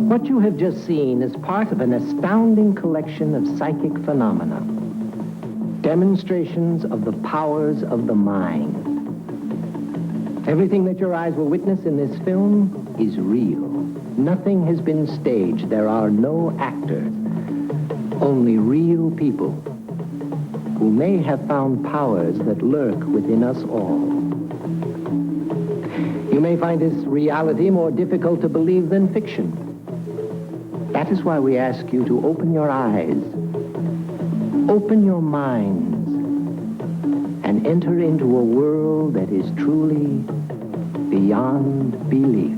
What you have just seen is part of an astounding collection of psychic phenomena, demonstrations of the powers of the mind. Everything that your eyes will witness in this film is real. Nothing has been staged. There are no actors, only real people who may have found powers that lurk within us all. You may find this reality more difficult to believe than fiction. That is why we ask you to open your eyes, open your minds, and enter into a world that is truly beyond belief.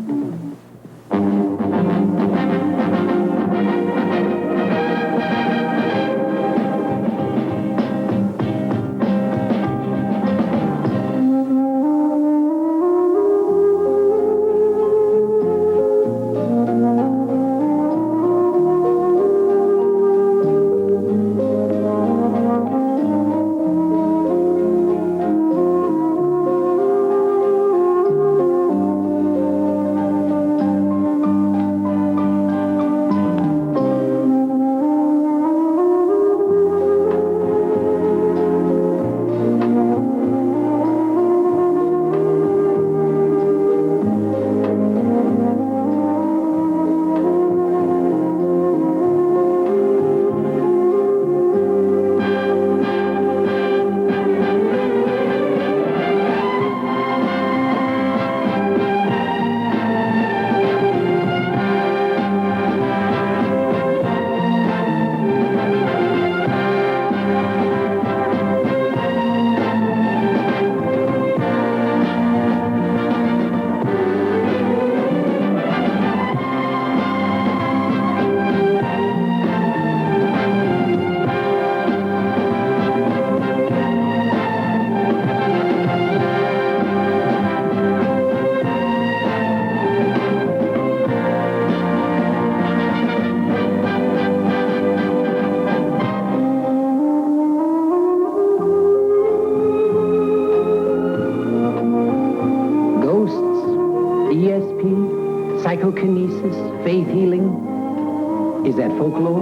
Psychokinesis, faith healing, is that folklore,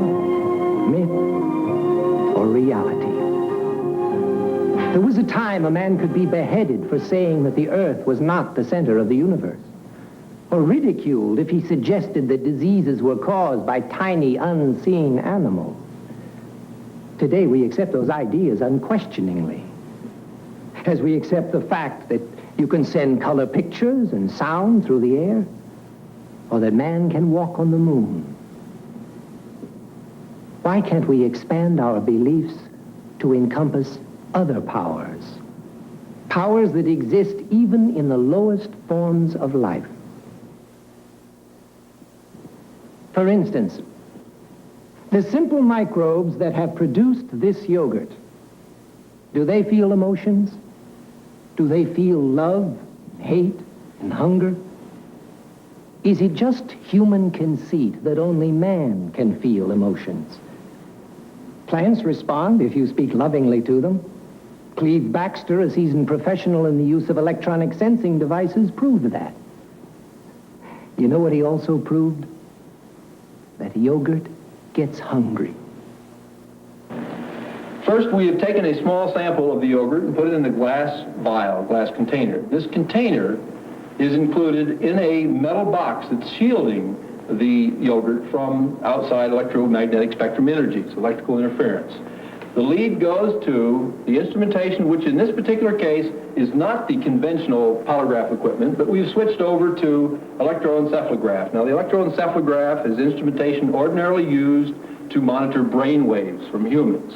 myth, or reality? There was a time a man could be beheaded for saying that the earth was not the center of the universe, or ridiculed if he suggested that diseases were caused by tiny, unseen animals. Today we accept those ideas unquestioningly, as we accept the fact that you can send color pictures and sound through the air, or that man can walk on the moon. Why can't we expand our beliefs to encompass other powers? Powers that exist even in the lowest forms of life. For instance, the simple microbes that have produced this yogurt, do they feel emotions? Do they feel love, hate, and hunger? Is it just human conceit that only man can feel emotions? Plants respond if you speak lovingly to them. Cleve Baxter, a seasoned professional in the use of electronic sensing devices, proved that. You know what he also proved? That yogurt gets hungry. First, we have taken a small sample of the yogurt and put it in a glass vial, glass container. This container is included in a metal box that's shielding the yogurt from outside electromagnetic spectrum energies, electrical interference. The lead goes to the instrumentation, which in this particular case is not the conventional polygraph equipment, but we've switched over to electroencephalograph. Now, the electroencephalograph is instrumentation ordinarily used to monitor brain waves from humans.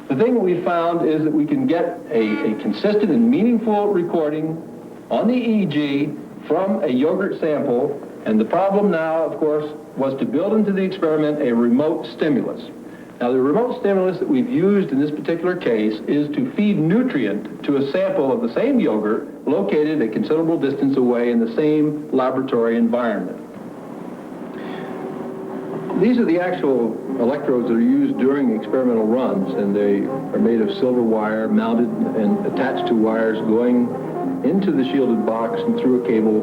The thing that we found is that we can get a consistent and meaningful recording on the EEG from a yogurt sample, and the problem now, of course, was to build into the experiment a remote stimulus. Now, the remote stimulus that we've used in this particular case is to feed nutrient to a sample of the same yogurt located a considerable distance away in the same laboratory environment. These are the actual electrodes that are used during experimental runs, and they are made of silver wire mounted and attached to wires going into the shielded box and through a cable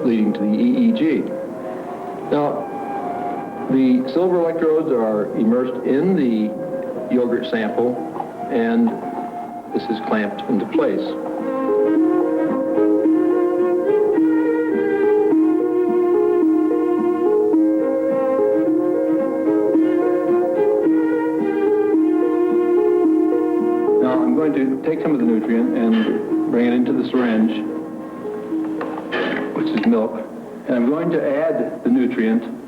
leading to the EEG. Now, the silver electrodes are immersed in the yogurt sample, and this is clamped into place. Now I'm going to take some of the nutrient and bring it into the syringe, which is milk, and I'm going to add the nutrient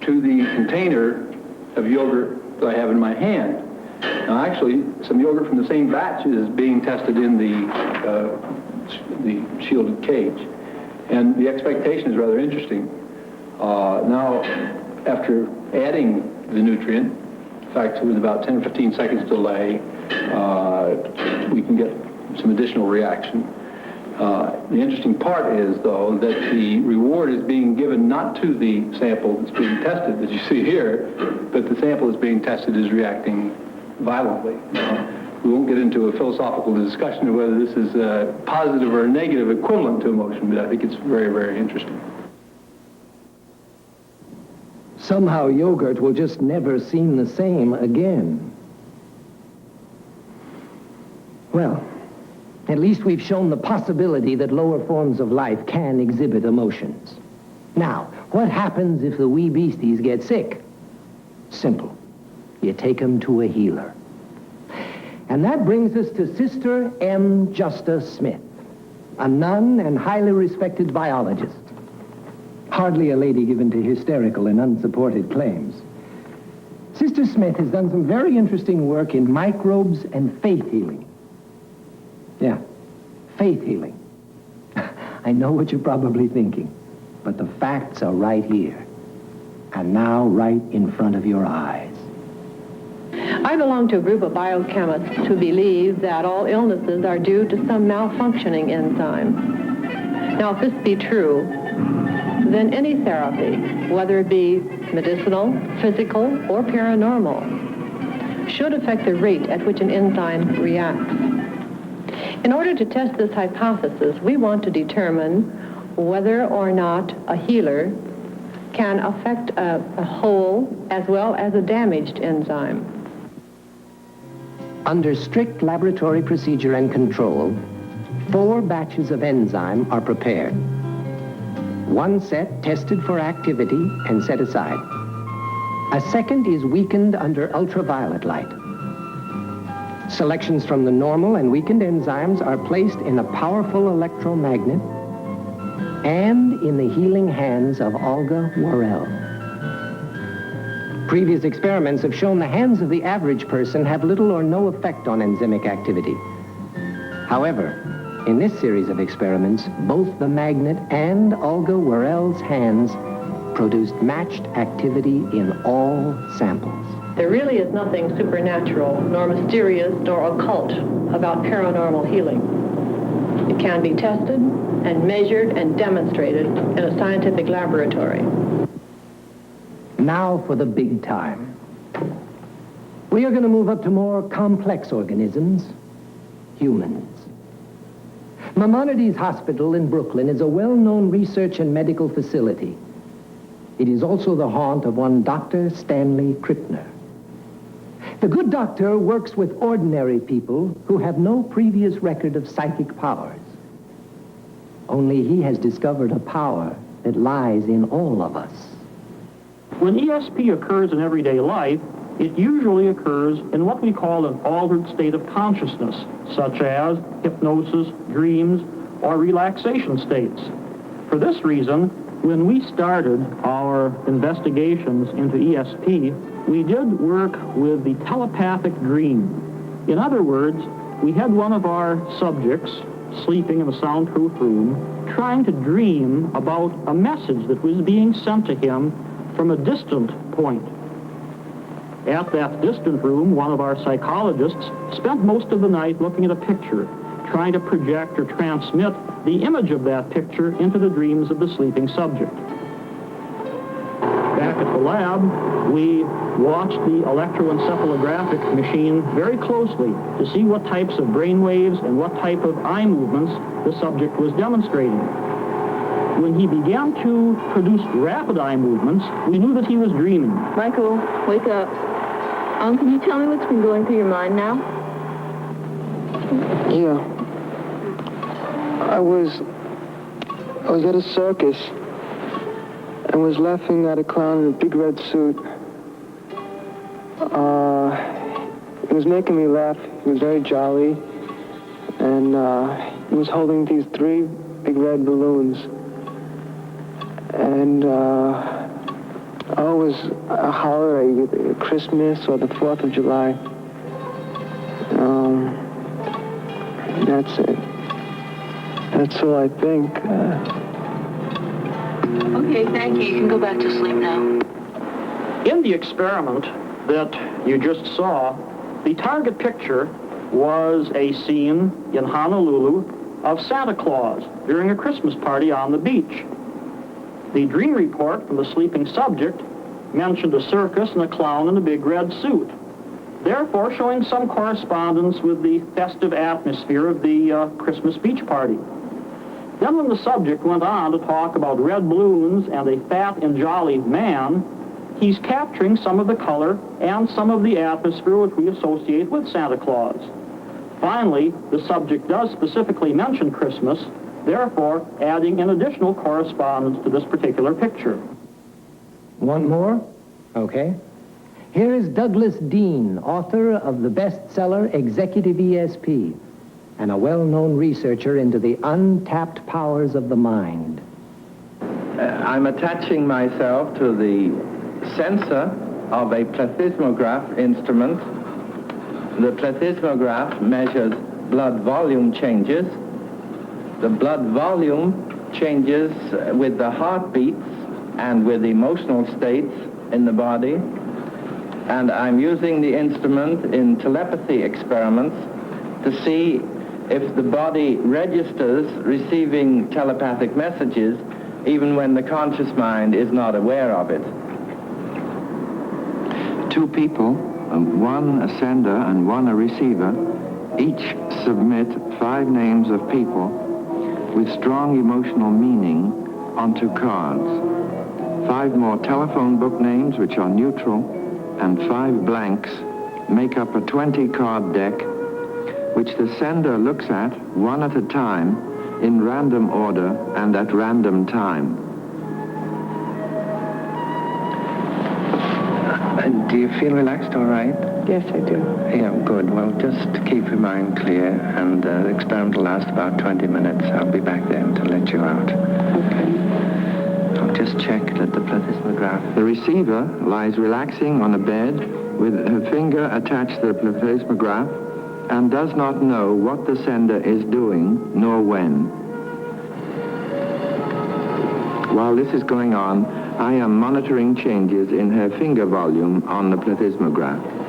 to the container of yogurt that I have in my hand. Now, actually, some yogurt from the same batch is being tested in the shielded cage, and the expectation is rather interesting. Now, after adding the nutrient, in fact, with about 10 or 15 seconds delay, we can get some additional reaction. The interesting part is, though, that the reward is being given not to the sample that's being tested, as you see here, but the sample that's being tested is reacting violently. We won't get into a philosophical discussion of whether this is a positive or a negative equivalent to emotion, but I think it's very, very interesting. Somehow yogurt will just never seem the same again. Well, at least we've shown the possibility that lower forms of life can exhibit emotions. Now, what happens if the wee beasties get sick? Simple. You take them to a healer. And that brings us to Sister M. Justa Smith, a nun and highly respected biologist. Hardly a lady given to hysterical and unsupported claims. Sister Smith has done some very interesting work in microbes and faith healing. Yeah, faith healing. I know what you're probably thinking, but the facts are right here, and now right in front of your eyes. I belong to a group of biochemists who believe that all illnesses are due to some malfunctioning enzyme. Now, if this be true, then any therapy, whether it be medicinal, physical, or paranormal, should affect the rate at which an enzyme reacts. In order to test this hypothesis, we want to determine whether or not a healer can affect a whole as well as a damaged enzyme. Under strict laboratory procedure and control, 4 batches of enzyme are prepared. 1 set tested for activity and set aside. A second is weakened under ultraviolet light. Selections from the normal and weakened enzymes are placed in a powerful electromagnet and in the healing hands of Olga Worrell. Previous experiments have shown the hands of the average person have little or no effect on enzymic activity. However, in this series of experiments, both the magnet and Olga Worrell's hands produced matched activity in all samples. There really is nothing supernatural, nor mysterious, nor occult about paranormal healing. It can be tested and measured and demonstrated in a scientific laboratory. Now for the big time. We are going to move up to more complex organisms, humans. Maimonides Hospital in Brooklyn is a well-known research and medical facility. It is also the haunt of one Dr. Stanley Krippner. The good doctor works with ordinary people who have no previous record of psychic powers. Only he has discovered a power that lies in all of us. When ESP occurs in everyday life, it usually occurs in what we call an altered state of consciousness, such as hypnosis, dreams, or relaxation states. For this reason, when we started our investigations into ESP, we did work with the telepathic dream. In other words, we had one of our subjects sleeping in a soundproof room trying to dream about a message that was being sent to him from a distant point. At that distant room, one of our psychologists spent most of the night looking at a picture, trying to project or transmit the image of that picture into the dreams of the sleeping subject. Back at the lab, we watched the electroencephalographic machine very closely to see what types of brain waves and what type of eye movements the subject was demonstrating. When he began to produce rapid eye movements, we knew that he was dreaming. Michael, wake up. Can you tell me what's been going through your mind now? Yeah. I was at a circus and was laughing at a clown in a big red suit. It was making me laugh. He was very jolly, and he was holding these 3 big red balloons. And it was a holiday, Christmas or the 4th of July. That's it. That's all I think. Okay, thank you. You can go back to sleep now. In the experiment that you just saw, the target picture was a scene in Honolulu of Santa Claus during a Christmas party on the beach. The dream report from the sleeping subject mentioned a circus and a clown in a big red suit, therefore showing some correspondence with the festive atmosphere of the Christmas beach party. Then when the subject went on to talk about red balloons and a fat and jolly man, he's capturing some of the color and some of the atmosphere which we associate with Santa Claus. Finally, the subject does specifically mention Christmas, therefore adding an additional correspondence to this particular picture. One more? Okay. Here is Douglas Dean, author of the bestseller Executive ESP, and a well-known researcher into the untapped powers of the mind. I'm attaching myself to the sensor of a plethysmograph instrument. The plethysmograph measures blood volume changes. The blood volume changes with the heartbeats and with emotional states in the body. And I'm using the instrument in telepathy experiments to see if the body registers receiving telepathic messages even when the conscious mind is not aware of it. 2 people, one a sender and one a receiver, each submit 5 names of people with strong emotional meaning onto cards. 5 more telephone book names which are neutral, and 5 blanks make up a 20-card deck which the sender looks at one at a time in random order and at random time. Do you feel relaxed all right? Yes, I do. Yeah, good. Well, just keep your mind clear, and the experiment will last about 20 minutes. I'll be back then to let you out. Okay. I'll just check that the plethysmograph... The receiver lies relaxing on a bed with her finger attached to the plethysmograph and does not know what the sender is doing, nor when. While this is going on, I am monitoring changes in her finger volume on the plethysmograph.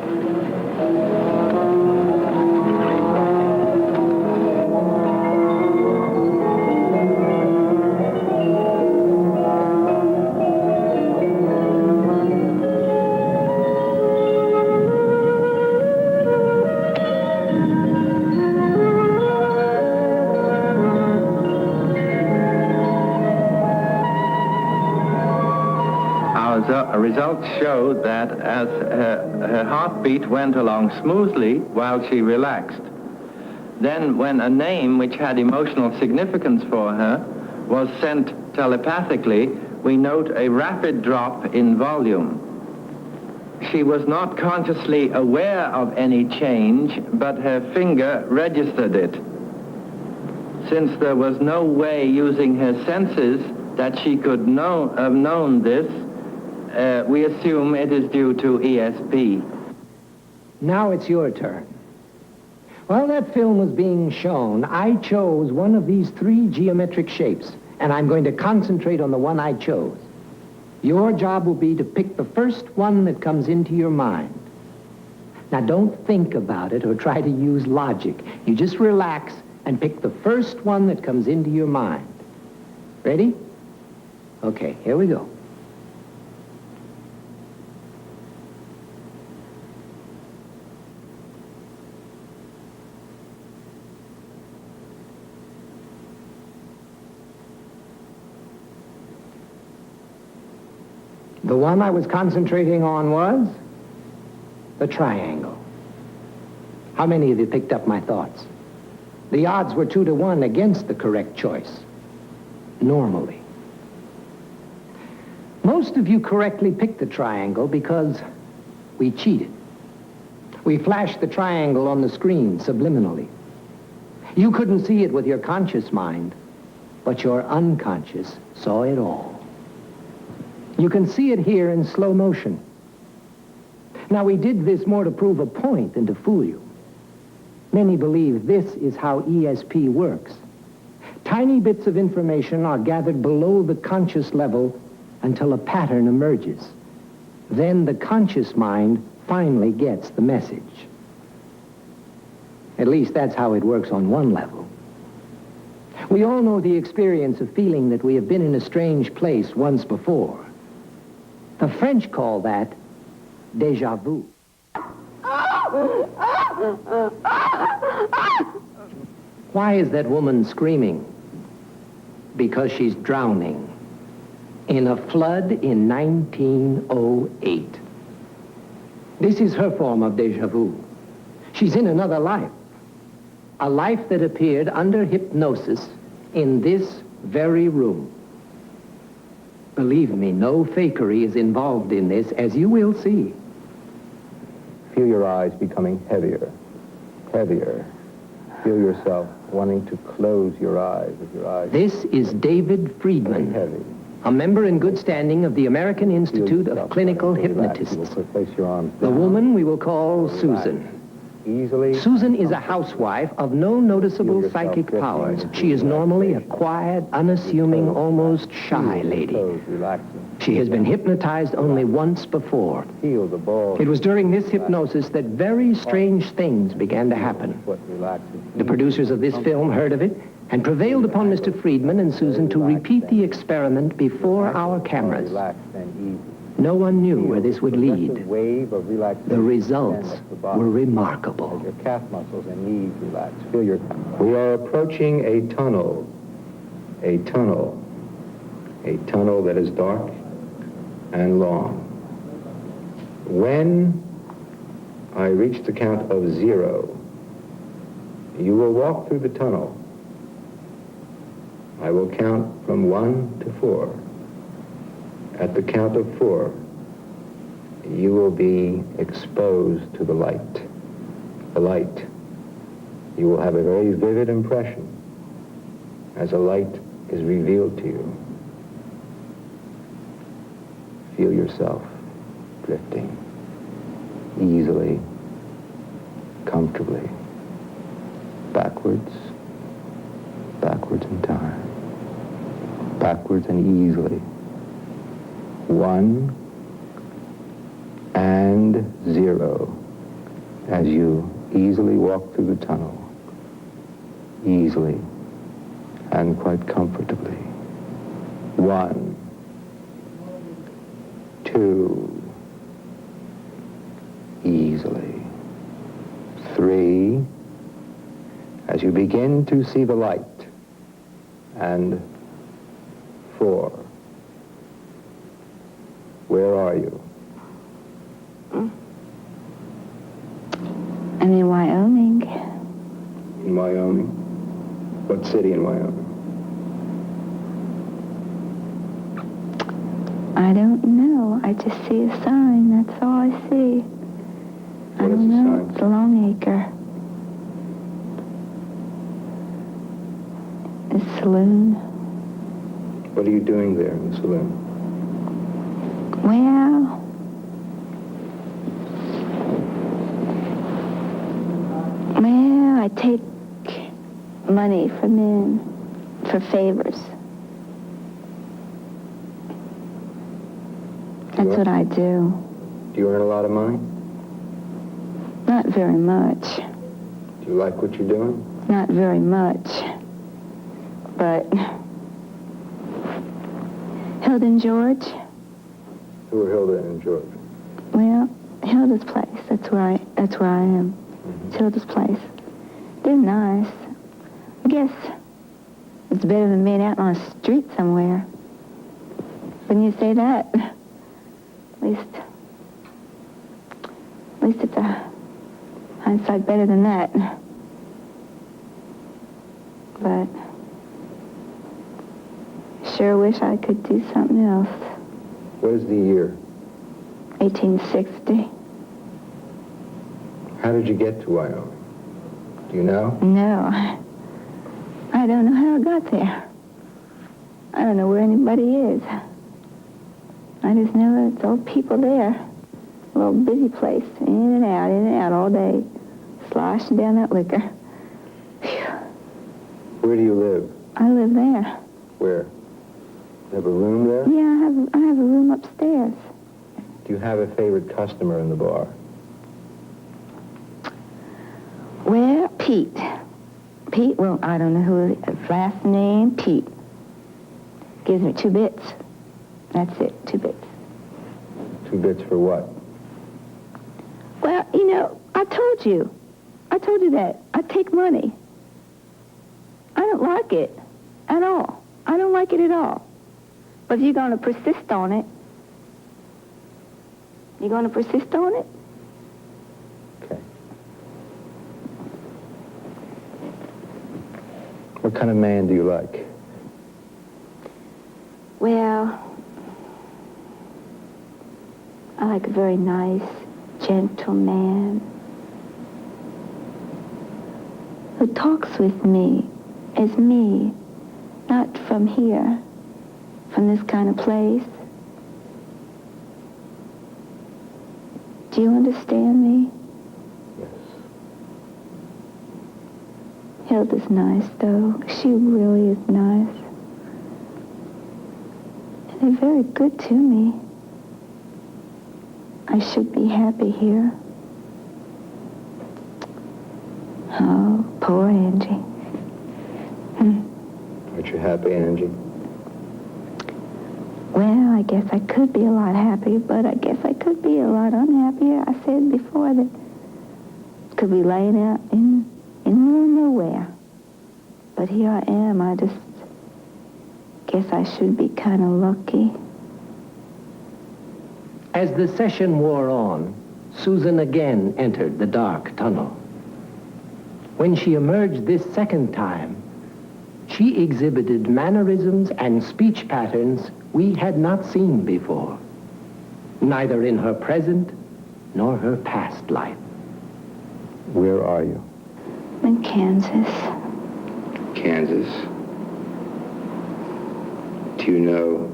Results showed that as her heartbeat went along smoothly while she relaxed, then when a name which had emotional significance for her was sent telepathically, we note a rapid drop in volume. She was not consciously aware of any change, but her finger registered it. Since there was no way using her senses that she could have known this, we assume it is due to ESP. Now it's your turn. While that film was being shown, I chose one of these three geometric shapes, and I'm going to concentrate on the one I chose. Your job will be to pick the first one that comes into your mind. Now, don't think about it or try to use logic. You just relax and pick the first one that comes into your mind. Ready? Okay, here we go. The one I was concentrating on was the triangle. How many of you picked up my thoughts? The odds were 2-1 against the correct choice, normally. Most of you correctly picked the triangle because we cheated. We flashed the triangle on the screen subliminally. You couldn't see it with your conscious mind, but your unconscious saw it all. You can see it here in slow motion. Now, we did this more to prove a point than to fool you. Many believe this is how ESP works. Tiny bits of information are gathered below the conscious level until a pattern emerges. Then the conscious mind finally gets the message. At least that's how it works on one level. We all know the experience of feeling that we have been in a strange place once before. The French call that déjà vu. Why is that woman screaming? Because she's drowning in a flood in 1908. This is her form of déjà vu. She's in another life, a life that appeared under hypnosis in this very room. Believe me, no fakery is involved in this, as you will see. Feel your eyes becoming heavier, heavier. Feel yourself wanting to close your eyes with your eyes. This is David Friedman, Heavy. a member in good standing of the American Feel Institute yourself of Clinical starting to relax. You Hypnotists. will place your arms The down. woman we will call Susan. Easily. Susan is a housewife of no noticeable Feel yourself psychic drifting powers. into She is normally a relaxation. quiet, unassuming, Toes almost back. shy Feel the lady. toes relaxing. She has been hypnotized only once before. Feel the ball. It was during this hypnosis that very strange things began to happen. Foot relaxes. The producers of this film heard of it and prevailed upon Mr. Friedman and Susan to repeat the experiment before our cameras. Relaxed and easy. No one knew where this would Progressive lead. wave of relaxation. The results Stand up the body. were As remarkable. your calf muscles and knees relax. Feel your... We are approaching a tunnel. A tunnel. A tunnel that is dark and long. When I reach the count of 0, you will walk through the tunnel. I will count from 1 to 4. At the count of 4, you will be exposed to the light. The light. You will have a very vivid impression as a light is revealed to you. Feel yourself drifting easily, comfortably, backwards in time, backwards and easily. 1 and 0 as you easily walk through the tunnel, easily and quite comfortably. 1, 2, easily. 3, as you begin to see the light, and 4. Where are you? I'm in Wyoming. In Wyoming. What city in Wyoming? I just see a sign. That's all I see. I What is don't the know. sign? It's a Longacre. A saloon. What are you doing there in the saloon? Well, I take money from men for favors. That's what I do. Do you earn a lot of money? Not very much. Do you like what you're doing? Not very much. But Hilda and George, Who are Hilda and George? well, Hilda's place. That's where I am. It's Hilda's place. They're nice. I guess it's better than being out on a street somewhere. When you say that, at least it's a hindsight better than that. But sure wish I could do something else. What is the year? 1860. How did you get to Wyoming? Do you know? No. I don't know how I got there. I don't know where anybody is. I just know that it's old people there. A little busy place. In and out all day. Sloshing down that liquor. Phew. Where do you live? I live there. Where? You have a room there? Yeah, I have a room upstairs. Do you have a favorite customer in the bar? Well, Pete. Pete, well, I don't know who his last name, Pete. Gives me 2 bits. That's it, 2 bits. 2 bits for what? Well, you know, I told you that. I take money. I don't like it at all. I don't like it at all. But if you're going to persist on it, you're going to persist on it? Okay. What kind of man do you like? Well, I like a very nice, gentle man who talks with me as me, not from here, from this kind of place. Do you understand me? Yes. Hilda's nice, though. She really is nice. And they're very good to me. I should be happy here. Oh, poor Angie. Aren't you happy, Angie? Well, I guess I could be a lot happier, but I guess I could be a lot unhappier. I said before that I could be laying out in the middle of nowhere. But here I am. I just guess I should be kind of lucky. As the session wore on, Susan again entered the dark tunnel. When she emerged this second time, she exhibited mannerisms and speech patterns we had not seen before, neither in her present nor her past life. Where are you? In Kansas. Kansas. Do you know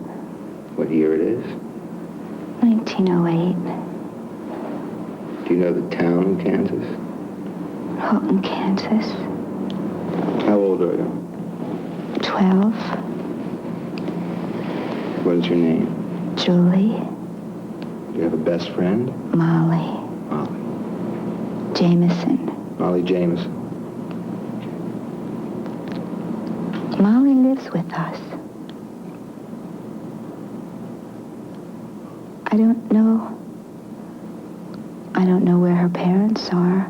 what year it is? 1908. Do you know the town in Kansas? Houghton, Kansas. How old are you? 12. What is your name? Julie. Do you have a best friend? Molly. Molly. Jameson. Molly Jameson. Molly lives with us. I don't know where her parents are,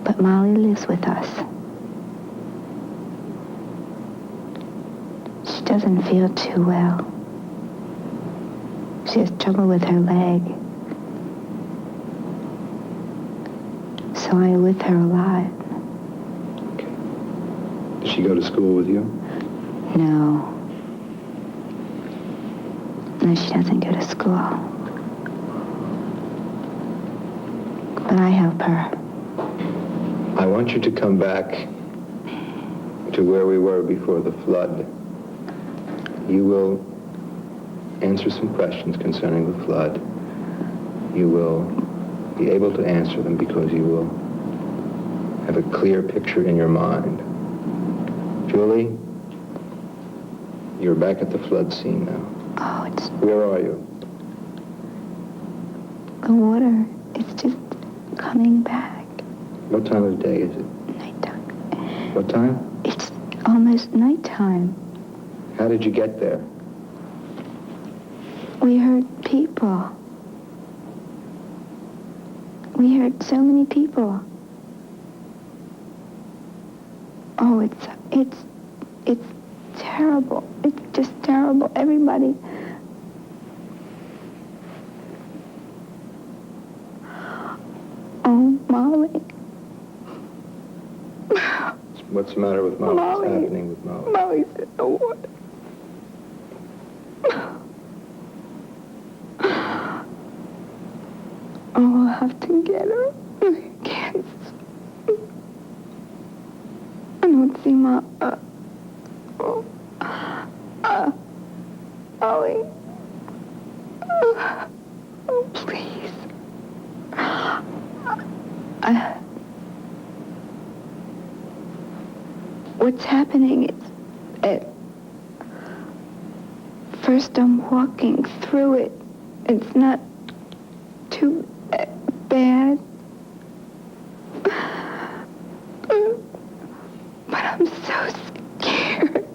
but Molly lives with us. She doesn't feel too well. She has trouble with her leg. So I am with her a lot. Does she go to school with you? No. No, she doesn't go to school. But I help her. I want you to come back to where we were before the flood. You will answer some questions concerning the flood. You will be able to answer them because you will have a clear picture in your mind. Julie, you're back at the flood scene now. Oh, Where are you? the water. It's just coming back. What time of day is it? Nighttime. What time? It's almost nighttime. How did you get there? We heard people. We heard so many people. Oh, it's terrible. It's just terrible. Everybody. Oh, Molly. What's the matter with Molly? Molly. What's happening with Molly? Molly's in the water. Oh, I'll have to get her. I can't. I don't see my... Molly. Oh, please. What's happening is... first I'm walking through it. It's not too bad. But I'm so scared.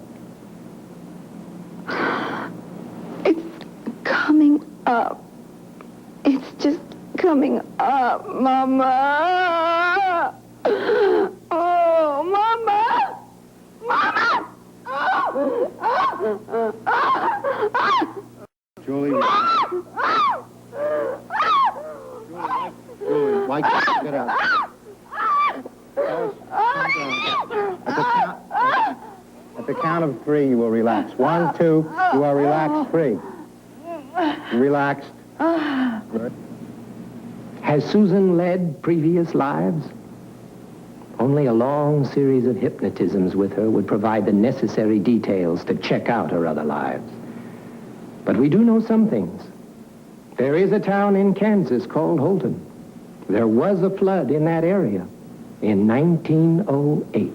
It's coming up. It's just coming up, Mama. Oh, Mama. Mama. Julie. Julie, why can't you get out? At the count of 3, you will relax. 1, 2, you are relaxed, 3. Relaxed. Good. Has Susan led previous lives? Only a long series of hypnotisms with her would provide the necessary details to check out her other lives. But we do know some things. There is a town in Kansas called Holton. There was a flood in that area in 1908.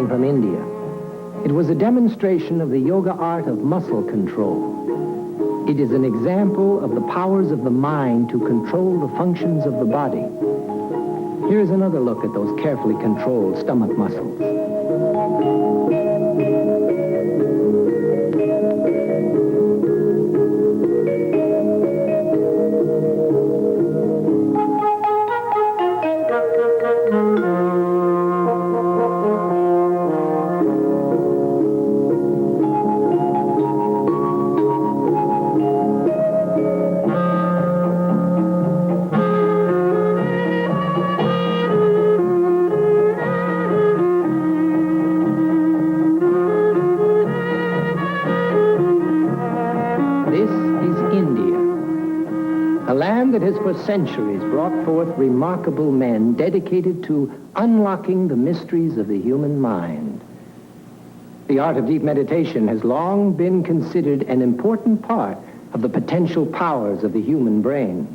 From India. It was a demonstration of the yoga art of muscle control. It is an example of the powers of the mind to control the functions of the body. Here's another look at those carefully controlled stomach muscles. That has for centuries brought forth remarkable men dedicated to unlocking the mysteries of the human mind. The art of deep meditation has long been considered an important part of the potential powers of the human brain.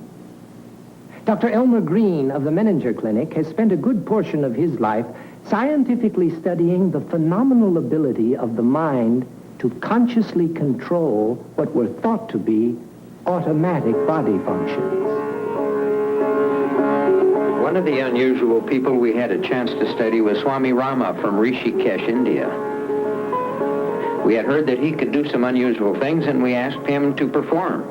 Dr. Elmer Green of the Menninger Clinic has spent a good portion of his life scientifically studying the phenomenal ability of the mind to consciously control what were thought to be automatic body functions. One of the unusual people we had a chance to study was Swami Rama from Rishikesh, India. We had heard that he could do some unusual things, and we asked him to perform.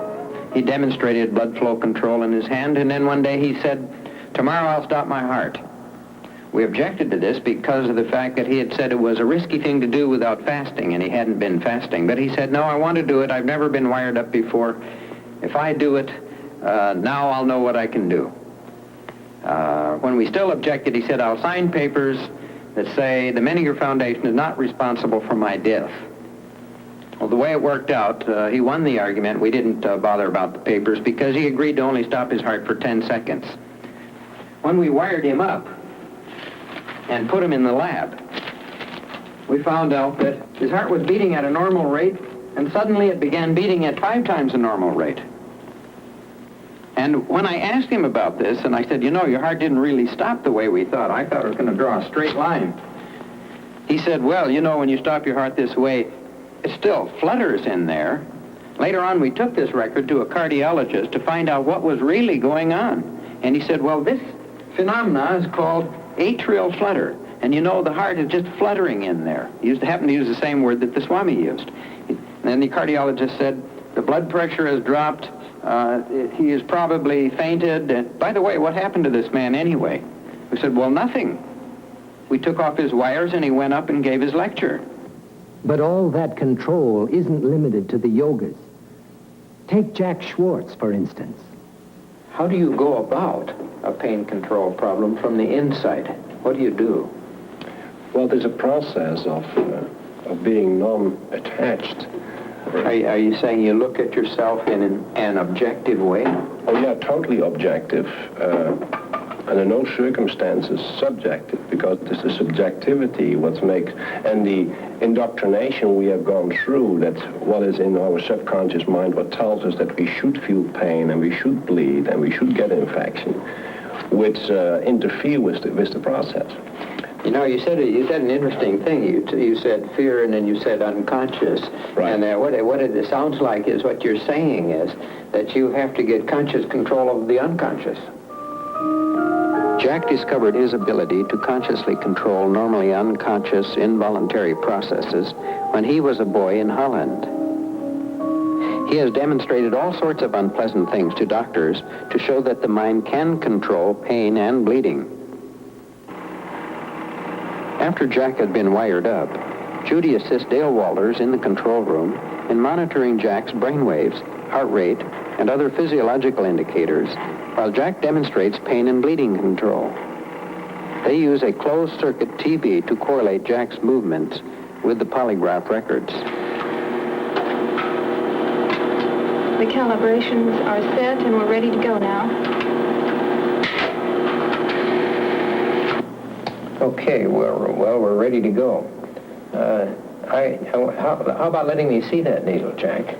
He demonstrated blood flow control in his hand, and then one day he said, "Tomorrow I'll stop my heart." We objected to this because of the fact that he had said it was a risky thing to do without fasting, and he hadn't been fasting. But he said, no, I want to do it. I've never been wired up before. If I do it, now I'll know what I can do. When we still objected, he said, I'll sign papers that say the Menninger Foundation is not responsible for my death. Well, the way it worked out, he won the argument. We didn't bother about the papers because he agreed to only stop his heart for 10 seconds. When we wired him up and put him in the lab, we found out that his heart was beating at a normal rate, and suddenly it began beating at 5 times the normal rate. And when I asked him about this, and I said, you know, your heart didn't really stop the way we thought. I thought it was going to draw a straight line. He said, well, you know, when you stop your heart this way, it still flutters in there. Later on, we took this record to a cardiologist to find out what was really going on. And he said, well, this phenomena is called atrial flutter. And you know, the heart is just fluttering in there. He happened to use the same word that the Swami used. And then the cardiologist said, the blood pressure has dropped. He is probably fainted. And by the way, what happened to this man anyway? We said, well, nothing. We took off his wires and he went up and gave his lecture. But all that control isn't limited to the yogas. Take Jack Schwartz, for instance. How do you go about a pain control problem from the inside? What do you do? Well, there's a process of being non-attached. Are you saying you look at yourself in an objective way? Oh, yeah, totally objective. Under no circumstances subjective, because it's the subjectivity what makes, and the indoctrination we have gone through, that what is in our subconscious mind, what tells us that we should feel pain and we should bleed and we should get infection, which interfere with the process. You know, you said an interesting thing. You said fear, and then you said unconscious. Right. And what it sounds like is what you're saying is that you have to get conscious control of the unconscious. Jack discovered his ability to consciously control normally unconscious involuntary processes when he was a boy in Holland. He has demonstrated all sorts of unpleasant things to doctors to show that the mind can control pain and bleeding. After Jack had been wired up, Judy assists Dale Walters in the control room in monitoring Jack's brainwaves, heart rate, and other physiological indicators, while Jack demonstrates pain and bleeding control. They use a closed-circuit TV to correlate Jack's movements with the polygraph records. The calibrations are set and we're ready to go now. Okay, we're ready to go. How about letting me see that needle, Jack?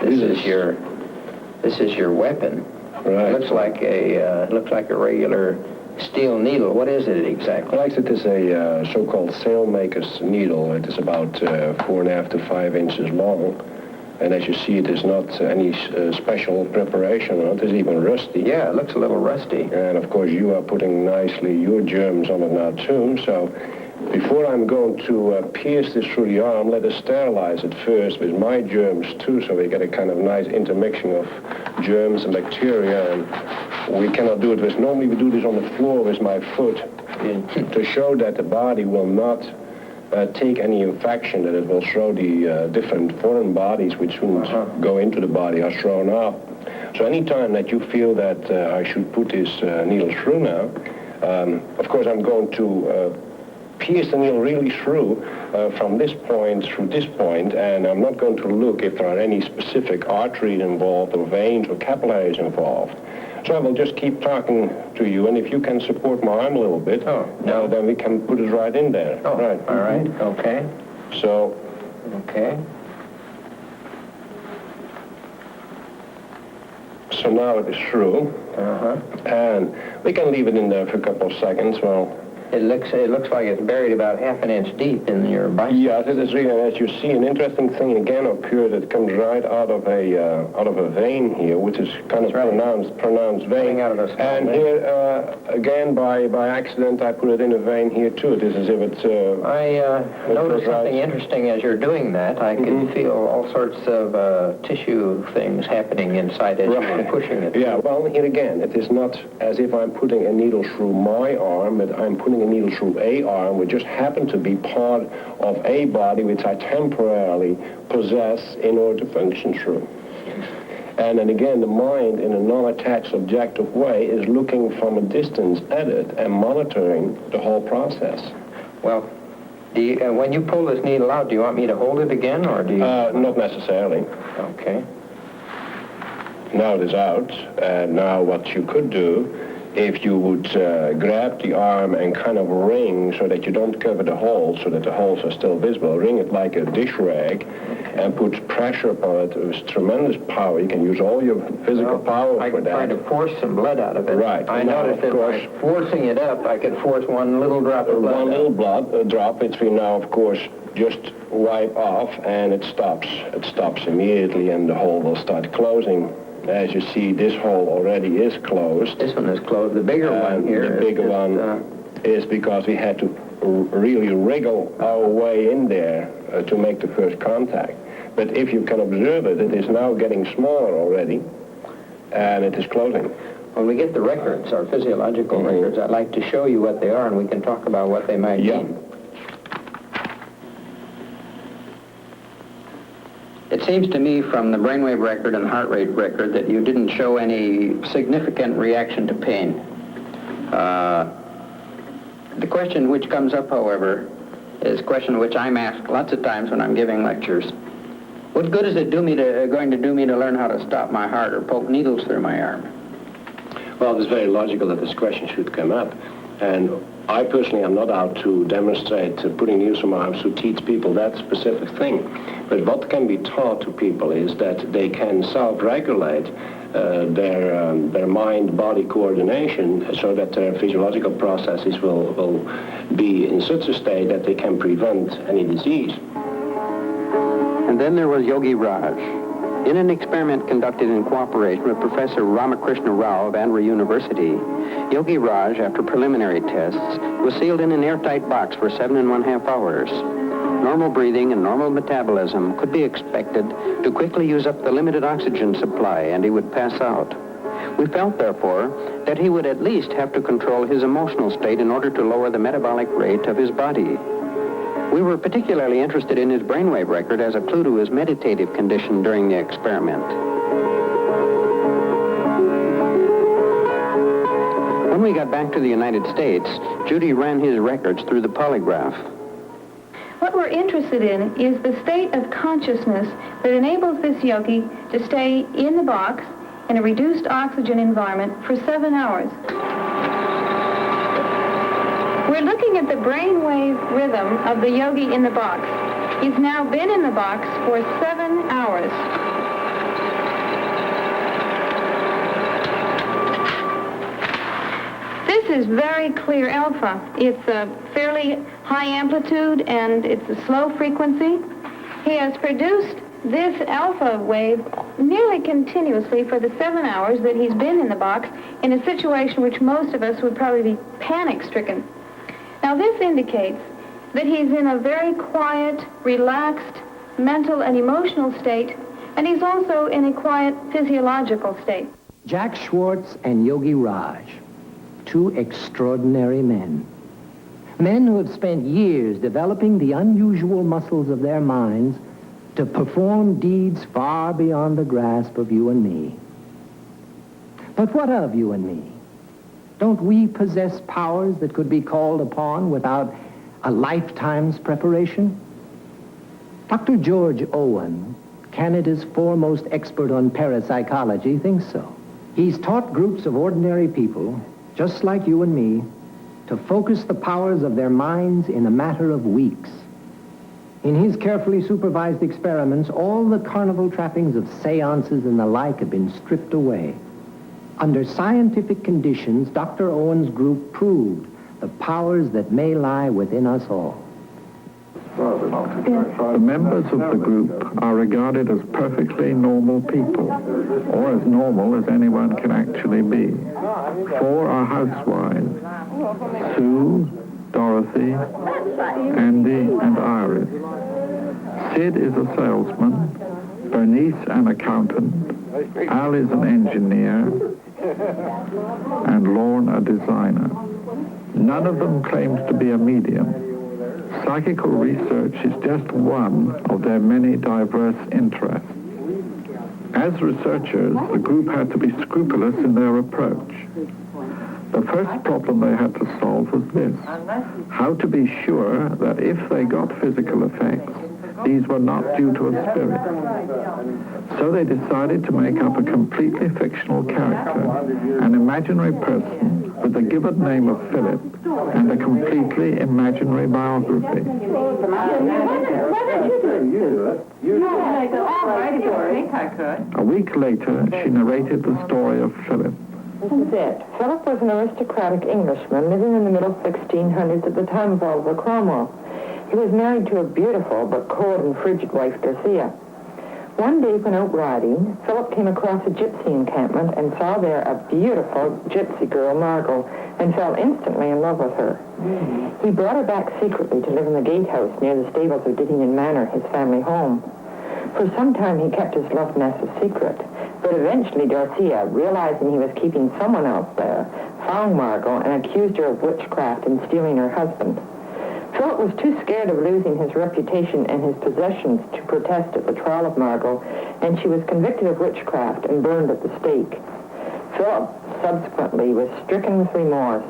This is your weapon. Right. It looks like a regular steel needle. What is it exactly? Well, it is a so-called sailmaker's needle. It is about 4.5 to 5 inches long. And as you see, it is not any special preparation on it. It's even rusty. Yeah, it looks a little rusty. And of course, you are putting nicely your germs on it now too. So before I'm going to pierce this through the arm, let us sterilize it first with my germs too, so we get a kind of nice intermixing of germs and bacteria. And we cannot do it with, normally we do this on the floor with my foot to show that the body will not take any infection, that it will throw the different foreign bodies which shouldn't go into the body are thrown out. So anytime that you feel that I should put this needle through now, of course I'm going to pierce the needle really through from this point through this point, and I'm not going to look if there are any specific arteries involved or veins or capillaries involved. So I will just keep talking to you, and if you can support my arm a little bit, then we can put it right in there. Oh, right. All right, okay. So, okay. So now it is through, and we can leave it in there for a couple of seconds. Well, It looks like it's buried about half an inch deep in your bicep. Yes, it is really, and as you see, an interesting thing again occurred. It comes right out of a vein here, which is kind of pronounced vein. Out of a small and vein. Here, again, by accident, I put it in a vein here too. It is as if it's... I noticed something interesting as you're doing that. I could feel all sorts of tissue things happening inside as you were pushing it. Yeah, well, here again, it is not as if I'm putting a needle through my arm, but I'm putting a needle through a arm, which just happened to be part of a body which I temporarily possess in order to function through. And then again, the mind, in a non-attached, subjective way, is looking from a distance at it and monitoring the whole process. Well, when you pull this needle out, do you want me to hold it again, or do you... Not necessarily. Okay. Now it is out, and now what you could do, if you would grab the arm and kind of wring so that you don't cover the holes, so that the holes are still visible, wring it like a dish rag, and put pressure upon it with tremendous power. You can use all your physical power I for could that. try to force some blood out of it. Right. I Now, noticed of that course, by forcing it up, I could force one little drop of blood one out. little blood drop, which we now, of course, just wipe off, and it stops. It stops immediately, and the hole will start closing. As you see, this hole already is closed. This one is closed. The bigger one here. The bigger one is because we had to really wriggle our way in there to make the first contact. But if you can observe it, it is now getting smaller already, and it is closing. When we get the records, our physiological records, I'd like to show you what they are, and we can talk about what they might mean. It seems to me from the brainwave record and heart rate record that you didn't show any significant reaction to pain. The question which comes up, however, is a question which I'm asked lots of times when I'm giving lectures. What good is it going to do me to learn how to stop my heart or poke needles through my arm? Well, it's very logical that this question should come up. And I personally am not out to demonstrate putting needles through my arms to teach people that specific thing. But what can be taught to people is that they can self-regulate their mind-body coordination so that their physiological processes will be in such a state that they can prevent any disease. And then there was Yogi Raj. In an experiment conducted in cooperation with Professor Ramakrishna Rao of Andhra University, Yogi Raj, after preliminary tests, was sealed in an airtight box for 7.5 hours. Normal breathing and normal metabolism could be expected to quickly use up the limited oxygen supply, and he would pass out. We felt, therefore, that he would at least have to control his emotional state in order to lower the metabolic rate of his body. We were particularly interested in his brainwave record as a clue to his meditative condition during the experiment. When we got back to the United States, Judy ran his records through the polygraph. What we're interested in is the state of consciousness that enables this yogi to stay in the box in a reduced oxygen environment for 7 hours. We're looking at the brainwave rhythm of the yogi in the box. He's now been in the box for 7 hours. This is very clear alpha. It's a fairly high amplitude and it's a slow frequency. He has produced this alpha wave nearly continuously for the 7 hours that he's been in the box in a situation which most of us would probably be panic-stricken. Now this indicates that he's in a very quiet, relaxed mental and emotional state, and he's also in a quiet physiological state. Jack Schwartz and Yogi Raj, two extraordinary men. Men who have spent years developing the unusual muscles of their minds to perform deeds far beyond the grasp of you and me. But what of you and me? Don't we possess powers that could be called upon without a lifetime's preparation? Dr. George Owen, Canada's foremost expert on parapsychology, thinks so. He's taught groups of ordinary people, just like you and me, to focus the powers of their minds in a matter of weeks. In his carefully supervised experiments, all the carnival trappings of seances and the like have been stripped away. Under scientific conditions, Dr. Owen's group proved the powers that may lie within us all. The members of the group are regarded as perfectly normal people, or as normal as anyone can actually be. 4 are housewives: Sue, Dorothy, Andy, and Iris. Sid is a salesman, Bernice an accountant, Al is an engineer, and Lorne a designer. None of them claims to be a medium. Psychical research is just one of their many diverse interests. As researchers, the group had to be scrupulous in their approach. The first problem they had to solve was this: how to be sure that if they got physical effects, these were not due to a spirit. So they decided to make up a completely fictional character, an imaginary person with the given name of Philip and a completely imaginary biography. A week later, she narrated the story of Philip. This is it. Philip was an aristocratic Englishman living in the middle 1600s at the time of Oliver Cromwell. He was married to a beautiful but cold and frigid wife, Dorothea. One day when out riding, Philip came across a gypsy encampment and saw there a beautiful gypsy girl, Margot, and fell instantly in love with her. He brought her back secretly to live in the gatehouse near the stables of Dittingen Manor, his family home. For some time he kept his love nest a secret, but eventually Dorothea, realizing he was keeping someone else there, found Margot and accused her of witchcraft and stealing her husband. Philip was too scared of losing his reputation and his possessions to protest at the trial of Margot, and she was convicted of witchcraft and burned at the stake. Philip subsequently was stricken with remorse.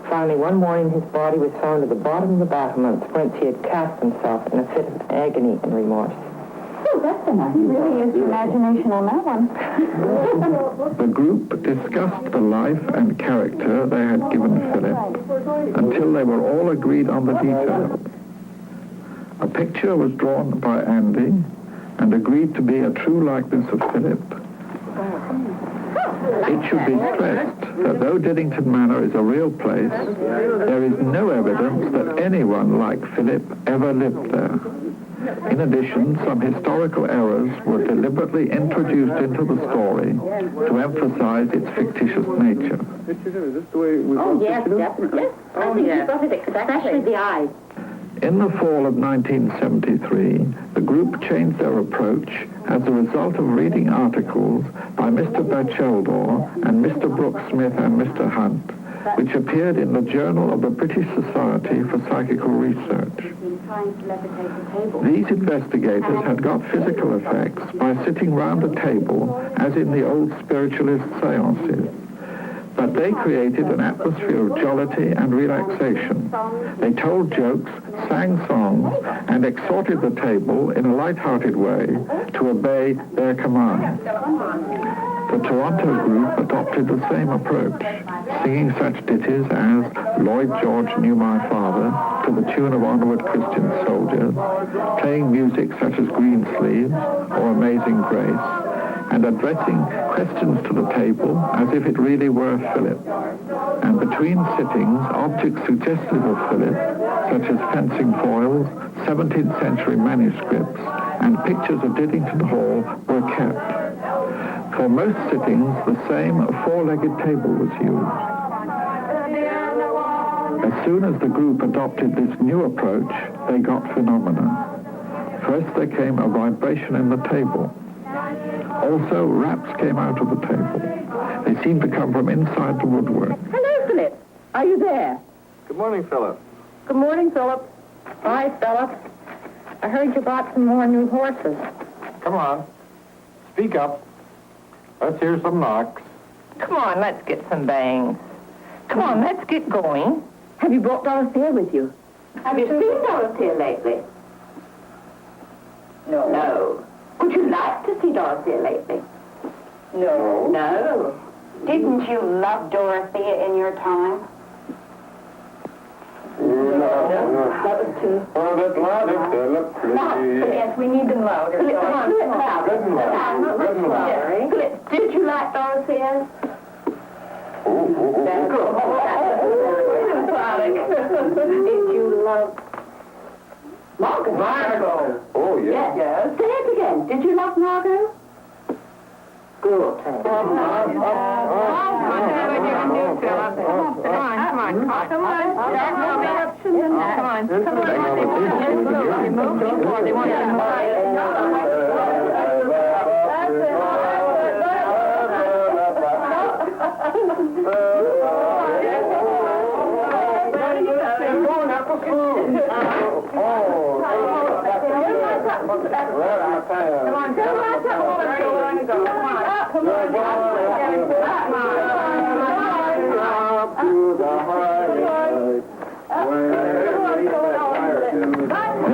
Finally, one morning his body was found at the bottom of the battlements whence he had cast himself in a fit of agony and remorse. Oh, that's a nice. He really used imagination on that one. The group discussed the life and character they had given Philip until they were all agreed on the details. A picture was drawn by Andy and agreed to be a true likeness of Philip. It should be stressed that though Diddington Manor is a real place, there is no evidence that anyone like Philip ever lived there. In addition, some historical errors were deliberately introduced into the story to emphasize its fictitious nature. Oh, yes, definitely. I think you got it exactly. Especially the eye. In the fall of 1973, the group changed their approach as a result of reading articles by Mr. Batcheldor and Mr. Brooks Smith and Mr. Hunt, which appeared in the Journal of the British Society for Psychical Research. These investigators had got physical effects by sitting round a table, as in the old spiritualist seances. But they created an atmosphere of jollity and relaxation. They told jokes, sang songs, and exhorted the table in a light-hearted way to obey their commands. The Toronto group adopted the same approach, singing such ditties as Lloyd George Knew My Father to the tune of Onward Christian Soldiers, playing music such as Greensleeves or Amazing Grace, and addressing questions to the table as if it really were Philip. And between sittings, objects suggestive of Philip, such as fencing foils, 17th century manuscripts, and pictures of Diddington Hall were kept. For most sittings, the same four-legged table was used. As soon as the group adopted this new approach, they got phenomena. First there came a vibration in the table. Also, raps came out of the table. They seemed to come from inside the woodwork. Hello, Philip. Are you there? Good morning, Philip. Good morning, Philip. Hi, Philip. I heard you bought some more new horses. Come on. Speak up. Let's hear some knocks. Come on, let's get some bangs. Come on, let's get going. Have you brought Dorothea with you? Have you seen Dorothea lately? No. No. Would you like to see Dorothea lately? No. No. Didn't you love Dorothea in your time? No. That was too... Oh, that's louder, Philip, please. Yes, we need them louder. Philip, come on, louder. Good louder. Philip, did you like Dorothea? Oh. That's good. Craddock. Did you love Margot? Margot. Oh, yeah. Yes. Say it again. Did you love Margot? Good. Come on,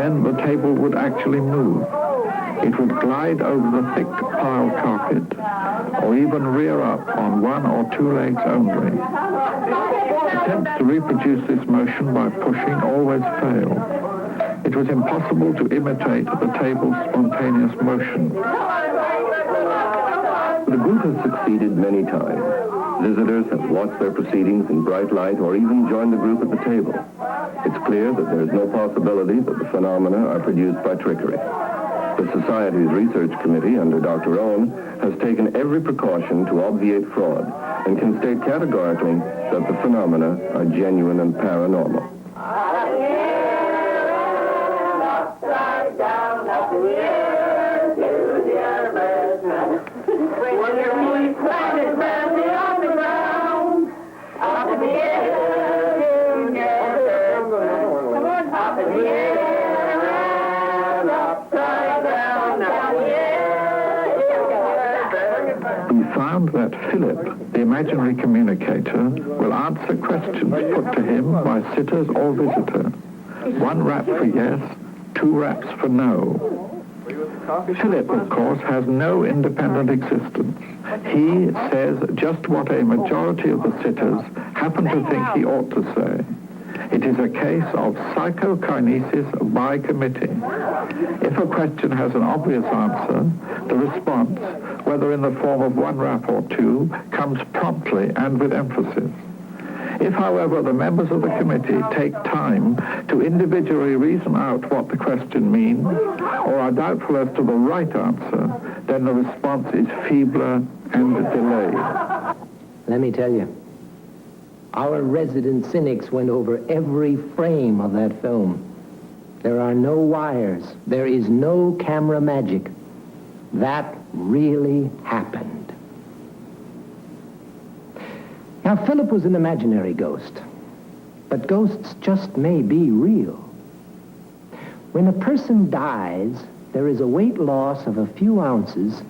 Then the table would actually move. It would glide over the thick pile carpet, or even rear up on one or two legs only. Attempts to reproduce this motion by pushing always fail. It was impossible to imitate the table's spontaneous motion. The group has succeeded many times. Visitors have watched their proceedings in bright light or even joined the group at the table. It's clear that there is no possibility that the phenomena are produced by trickery. The Society's research committee, under Dr. Owen, has taken every precaution to obviate fraud and can state categorically that the phenomena are genuine and paranormal. That Philip, the imaginary communicator, will answer questions put to him by sitters or visitor. 1 rap for yes, 2 raps for no. Philip, of course, has no independent existence. He says just what a majority of the sitters happen to think he ought to say. It is a case of psychokinesis by committee. If a question has an obvious answer, the response, whether in the form of 1 rap or 2, comes promptly and with emphasis. If, however, the members of the committee take time to individually reason out what the question means, or are doubtful as to the right answer, then the response is feebler and delayed. Let me tell you, our resident cynics went over every frame of that film. There are no wires. There is no camera magic. That really happened. Now, Philip was an imaginary ghost, but ghosts just may be real. When a person dies, there is a weight loss of a few ounces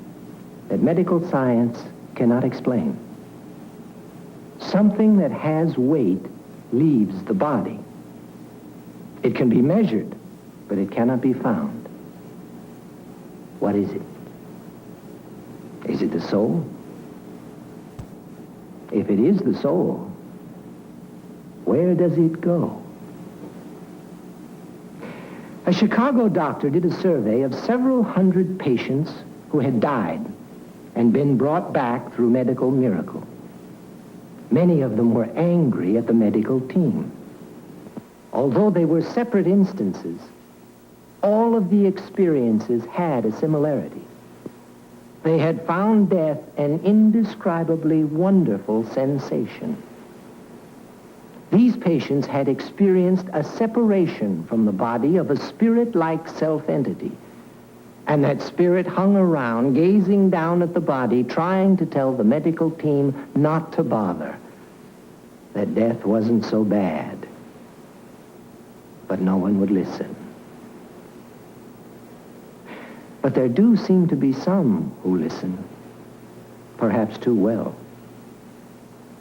that medical science cannot explain. Something that has weight leaves the body. It can be measured, but it cannot be found. What is it? Is it the soul? If it is the soul, where does it go? A Chicago doctor did a survey of several hundred patients who had died and been brought back through medical miracle. Many of them were angry at the medical team. Although they were separate instances, all of the experiences had a similarity. They had found death an indescribably wonderful sensation. These patients had experienced a separation from the body of a spirit-like self-entity, and that spirit hung around, gazing down at the body, trying to tell the medical team not to bother, that death wasn't so bad. But no one would listen. But there do seem to be some who listen, perhaps too well.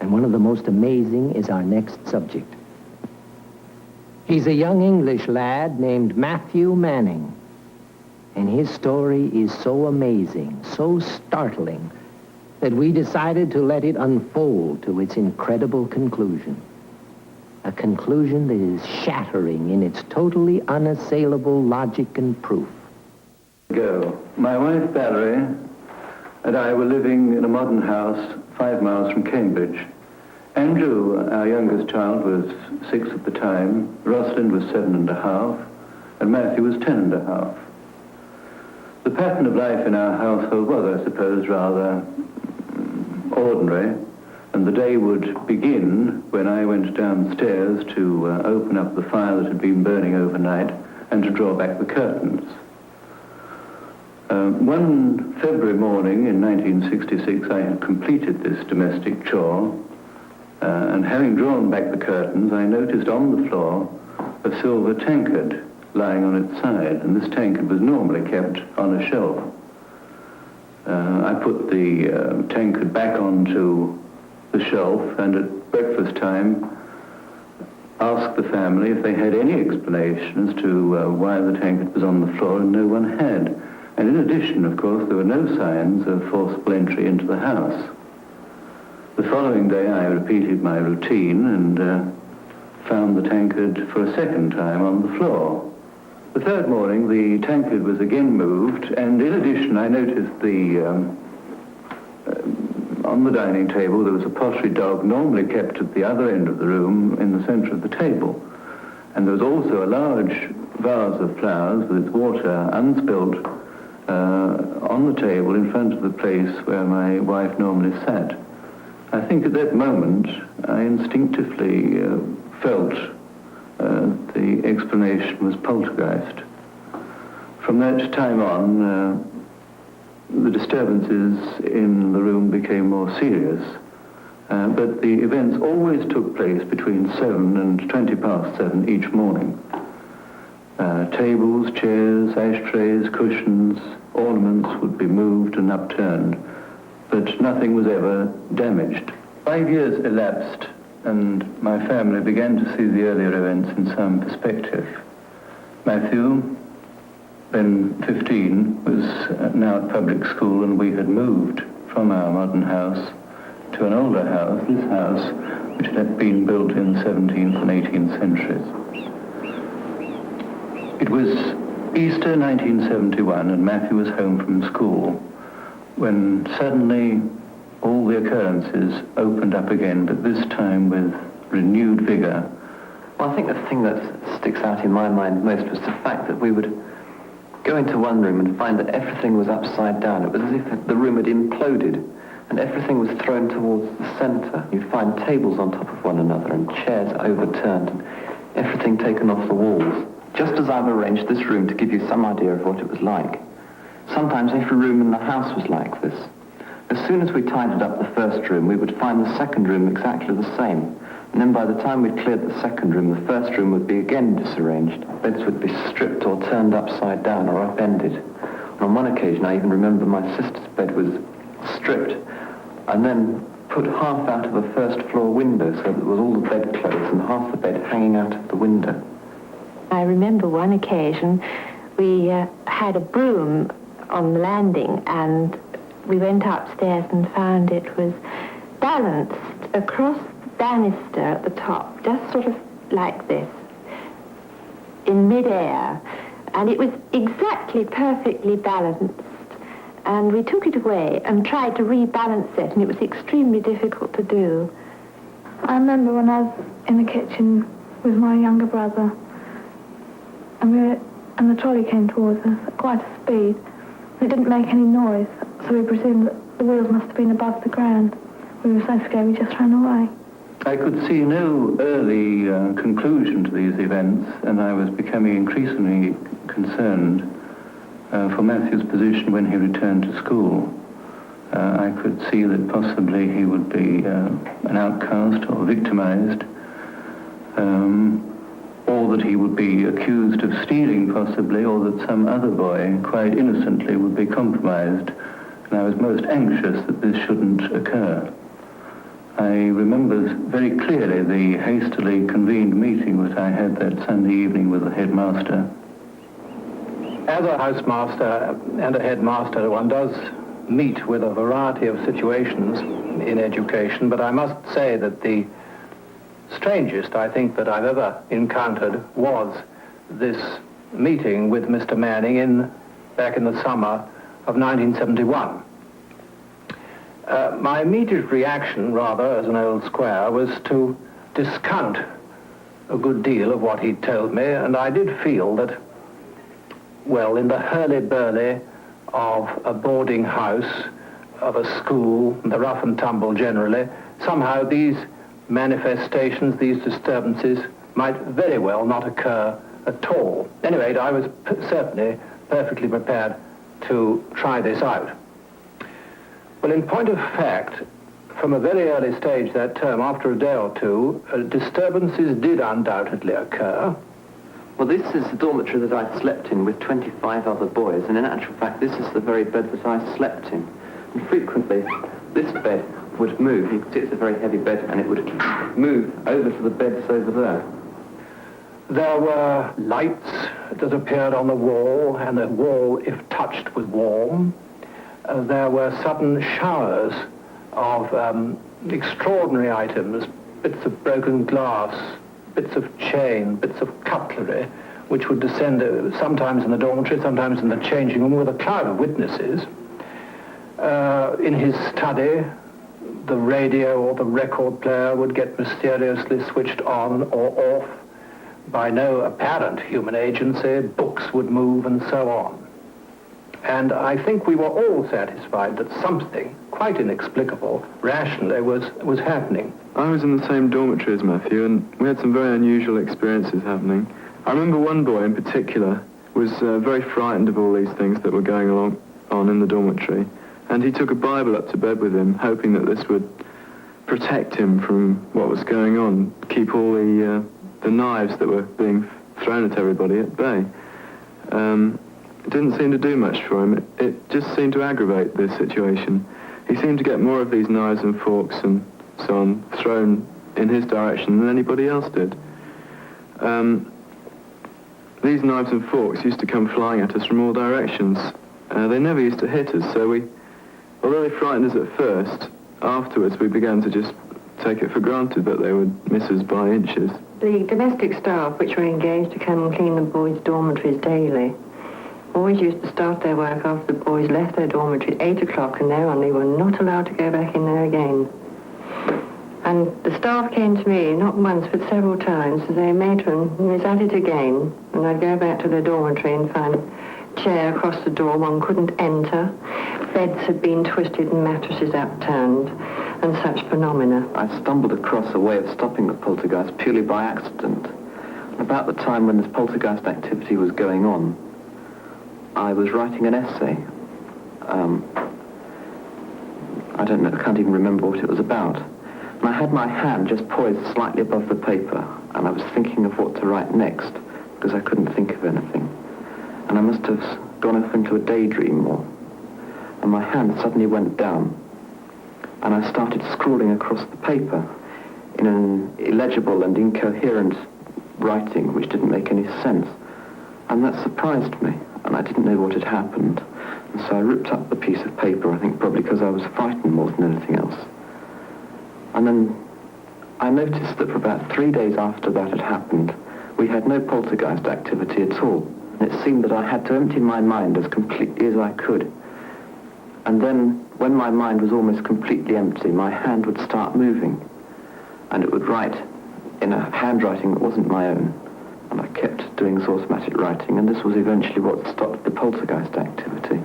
And one of the most amazing is our next subject. He's a young English lad named Matthew Manning. And his story is so amazing, so startling, that we decided to let it unfold to its incredible conclusion. A conclusion that is shattering in its totally unassailable logic and proof. My wife, Valerie, and I were living in a modern house 5 miles from Cambridge. Andrew, our youngest child, was 6 at the time, Rosalind was 7.5, and Matthew was 10.5. The pattern of life in our household was, I suppose, rather ordinary, and the day would begin when I went downstairs to open up the fire that had been burning overnight and to draw back the curtains. One February morning in 1966, I had completed this domestic chore, and having drawn back the curtains, I noticed on the floor a silver tankard lying on its side, and this tankard was normally kept on a shelf. I put the tankard back onto the shelf, and at breakfast time asked the family if they had any explanation as to why the tankard was on the floor, and no one had. And in addition, of course, there were no signs of forcible entry into the house. The following day I repeated my routine and found the tankard for a second time on the floor. The third morning the tankard was again moved, and in addition I noticed on the dining table there was a pottery dog normally kept at the other end of the room in the center of the table. And there was also a large vase of flowers with its water unspilled on the table in front of the place where my wife normally sat. I think at that moment I instinctively felt the explanation was poltergeist. From that time on, the disturbances in the room became more serious, but the events always took place between 7 and 20 past 7 each morning. Tables, chairs, ashtrays, cushions, ornaments would be moved and upturned, but nothing was ever damaged. 5 years elapsed, and my family began to see the earlier events in some perspective. Matthew, then 15, was now at public school, and we had moved from our modern house to an older house, this house, which had been built in the 17th and 18th centuries. It was Easter 1971, and Matthew was home from school, when suddenly all the occurrences opened up again, but this time with renewed vigor. Well, I think the thing that sticks out in my mind most was the fact that we would go into one room and find that everything was upside down. It was as if the room had imploded and everything was thrown towards the center. You'd find tables on top of one another and chairs overturned and everything taken off the walls. Just as I've arranged this room to give you some idea of what it was like. Sometimes every room in the house was like this. As soon as we tidied up the first room, we would find the second room exactly the same. And then by the time we'd cleared the second room, the first room would be again disarranged. Beds would be stripped or turned upside down or upended. On one occasion, I even remember my sister's bed was stripped and then put half out of the first floor window, so that there was all the bedclothes and half the bed hanging out of the window. I remember one occasion we had a broom on the landing, and we went upstairs and found it was balanced across the banister at the top, just sort of like this, in midair, and it was exactly perfectly balanced. And we took it away and tried to rebalance it, and it was extremely difficult to do. I remember when I was in the kitchen with my younger brother, and the trolley came towards us at quite a speed. It didn't make any noise, so we presumed that the wheels must have been above the ground. We were so scared we just ran away. I could see no early conclusion to these events, and I was becoming increasingly concerned for Matthew's position when he returned to school. I could see that possibly he would be an outcast or victimized, or that he would be accused of stealing possibly, or that some other boy, quite innocently, would be compromised. And I was most anxious that this shouldn't occur. I remember very clearly the hastily convened meeting that I had that Sunday evening with the headmaster. As a housemaster and a headmaster, one does meet with a variety of situations in education, but I must say that the strangest, I think, that I've ever encountered was this meeting with Mr. Manning back in the summer of 1971. My immediate reaction, rather, as an old square, was to discount a good deal of what he'd told me, and I did feel that, well, in the hurly-burly of a boarding house, of a school, the rough and tumble generally, somehow these manifestations, these disturbances, might very well not occur at all. At any rate, I was certainly perfectly prepared to try this out. Well, in point of fact, from a very early stage that term, after a day or two, disturbances did undoubtedly occur. Well, this is the dormitory that I slept in with 25 other boys, and in actual fact, this is the very bed that I slept in. And frequently, this bed would move. You could see it's a very heavy bed, and it would move over to the beds over there. There were lights that appeared on the wall, and the wall, if touched, was warm. There were sudden showers of extraordinary items, bits of broken glass, bits of chain, bits of cutlery, which would descend sometimes in the dormitory, sometimes in the changing room, with a cloud of witnesses. In his study, the radio or the record player would get mysteriously switched on or off by no apparent human agency. Books would move and so on. And I think we were all satisfied that something quite inexplicable, rationally, was happening. I was in the same dormitory as Matthew, and we had some very unusual experiences happening. I remember one boy in particular was very frightened of all these things that were going on in the dormitory, and he took a Bible up to bed with him, hoping that this would protect him from what was going on, keep all the knives that were being thrown at everybody at bay. It didn't seem to do much for him. It just seemed to aggravate the situation. He seemed to get more of these knives and forks and so on thrown in his direction than anybody else did. These knives and forks used to come flying at us from all directions. They never used to hit us, so although they frightened us at first, afterwards we began to just take it for granted that they would miss us by inches. The domestic staff, which were engaged to come and clean the boys' dormitories daily, always used to start their work after the boys left their dormitory at 8 o'clock, and thereon they were not allowed to go back in there again. And the staff came to me, not once, but several times, to say, "Matron, he's at it again." And I'd go back to the dormitory and find a chair across the door one couldn't enter. Beds had been twisted and mattresses upturned, and such phenomena. I stumbled across a way of stopping the poltergeist purely by accident. About the time when this poltergeist activity was going on, I was writing an essay. I don't know, I can't even remember what it was about. And I had my hand just poised slightly above the paper, and I was thinking of what to write next, because I couldn't think of anything. And I must have gone off into a daydream and my hand suddenly went down, and I started scrawling across the paper in an illegible and incoherent writing which didn't make any sense. And that surprised me, and I didn't know what had happened. And so I ripped up the piece of paper, I think probably because I was frightened more than anything else. And then I noticed that for about 3 days after that had happened, we had no poltergeist activity at all. And it seemed that I had to empty my mind as completely as I could. And then, when my mind was almost completely empty, my hand would start moving. And it would write in a handwriting that wasn't my own. And I kept doing this automatic writing, and this was eventually what stopped the poltergeist activity.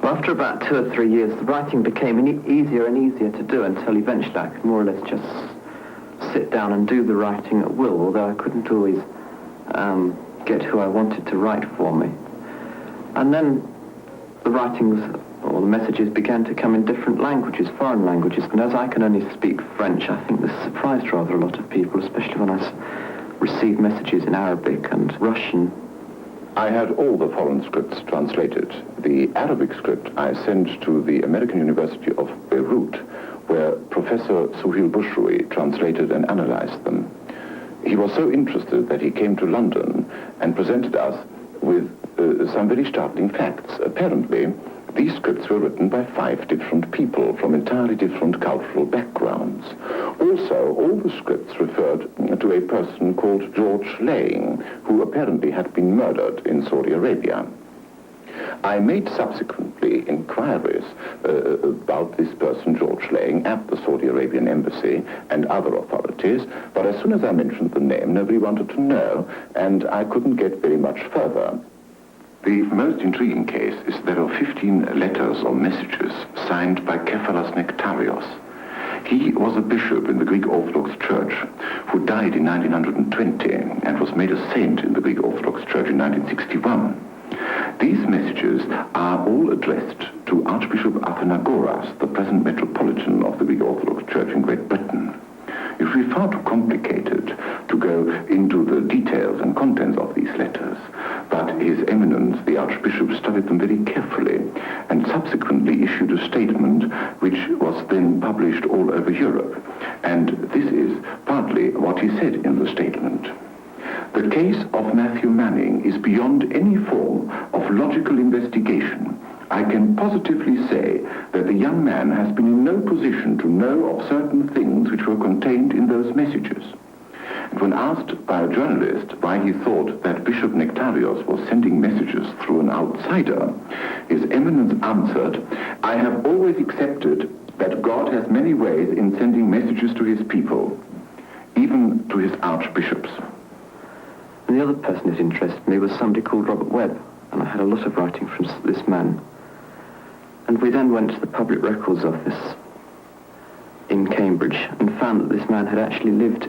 Well, after about 2 or 3 years, the writing became easier and easier to do until eventually I could more or less just sit down and do the writing at will, although I couldn't always get who I wanted to write for me. And then the writings or the messages began to come in different languages, foreign languages, and as I can only speak French, I think this surprised rather a lot of people, especially when I received messages in Arabic and Russian. I had all the foreign scripts translated. The Arabic script I sent to the American University of Beirut, where Professor Suhail Bushrui translated and analyzed them. He was so interested that he came to London and presented us with some very startling facts. Apparently, these scripts were written by 5 different people from entirely different cultural backgrounds. Also, all the scripts referred to a person called George Lang, who apparently had been murdered in Saudi Arabia. I made subsequently inquiries about this person, George Lang, at the Saudi Arabian embassy and other authorities, but as soon as I mentioned the name, nobody wanted to know, and I couldn't get very much further. The most intriguing case is there are 15 letters or messages signed by Kephalos Nektarios. He was a bishop in the Greek Orthodox Church who died in 1920 and was made a saint in the Greek Orthodox Church in 1961. These messages are all addressed to Archbishop Athenagoras, the present metropolitan of the Greek Orthodox Church in Great Britain. It would be far too complicated to go into the details and contents of these letters, but His Eminence, the Archbishop, studied them very carefully and subsequently issued a statement which was then published all over Europe. And this is partly what he said in the statement. The case of Matthew Manning is beyond any form of logical investigation. I can positively say that the young man has been in no position to know of certain things which were contained in those messages. And when asked by a journalist why he thought that Bishop Nektarios was sending messages through an outsider, His Eminence answered, "I have always accepted that God has many ways in sending messages to his people, even to his archbishops." And the other person that interested me was somebody called Robert Webb, and I had a lot of writing from this man. And we then went to the Public Records Office in Cambridge and found that this man had actually lived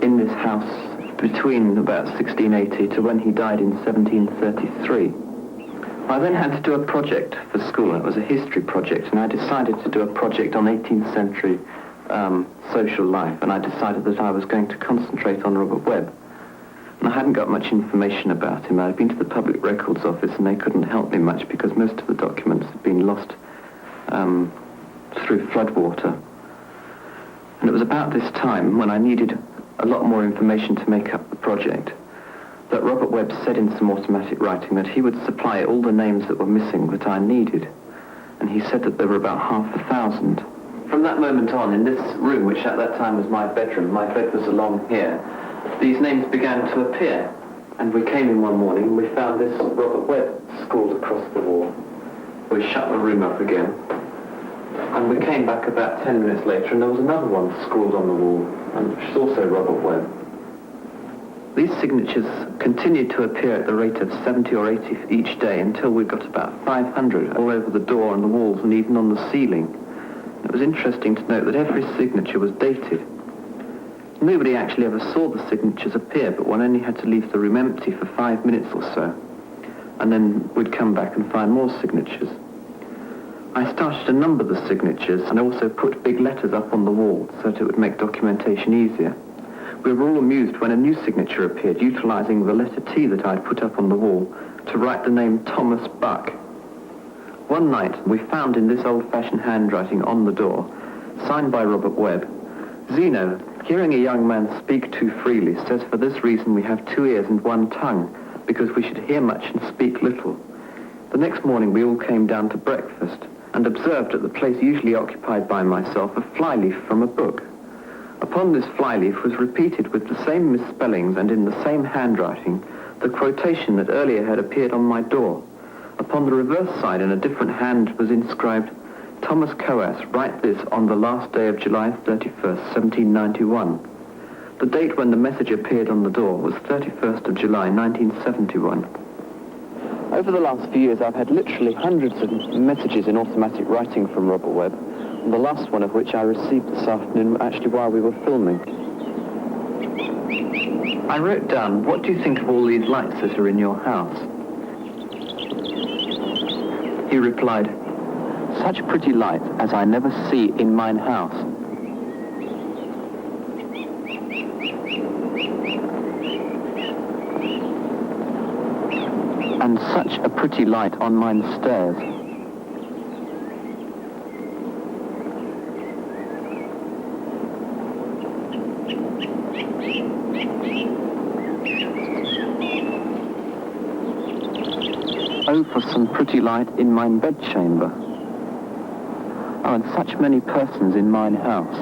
in this house between about 1680 to when he died in 1733. I then had to do a project for school. It was a history project, and I decided to do a project on 18th century social life, and I decided that I was going to concentrate on Robert Webb. And I hadn't got much information about him. I'd been to the Public Records Office and they couldn't help me much because most of the documents had been lost through floodwater. And it was about this time, when I needed a lot more information to make up the project, that Robert Webb said in some automatic writing that he would supply all the names that were missing that I needed. And he said that there were about 500. From that moment on, in this room, which at that time was my bedroom, my bed was along here, these names began to appear, and we came in one morning and we found this Robert Webb scrawled across the wall. We shut the room up again, and we came back about 10 minutes later and there was another one scrawled on the wall, and which is also Robert Webb. These signatures continued to appear at the rate of 70 or 80 each day until we got about 500 all over the door and the walls and even on the ceiling. It was interesting to note that every signature was dated. Nobody actually ever saw the signatures appear, but one only had to leave the room empty for 5 minutes or so. And then we'd come back and find more signatures. I started to number the signatures, and I also put big letters up on the wall so that it would make documentation easier. We were all amused when a new signature appeared, utilizing the letter T that I'd put up on the wall to write the name Thomas Buck. One night, we found in this old-fashioned handwriting on the door, signed by Robert Webb, "Zeno, hearing a young man speak too freely, says for this reason we have 2 ears and 1 tongue, because we should hear much and speak little." The next morning we all came down to breakfast and observed at the place usually occupied by myself a flyleaf from a book. Upon this flyleaf was repeated with the same misspellings and in the same handwriting the quotation that earlier had appeared on my door. Upon the reverse side in a different hand was inscribed, "Thomas Coas, write this on the last day of July 31st, 1791. The date when the message appeared on the door was 31st of July, 1971. Over the last few years, I've had literally hundreds of messages in automatic writing from Robert Webb, and the last one of which I received this afternoon actually while we were filming. I wrote down, "What do you think of all these lights that are in your house?" He replied, "Such pretty light as I never see in mine house." "And such a pretty light on mine stairs." "Oh, for some pretty light in mine bedchamber." "Oh, and such many persons in mine house."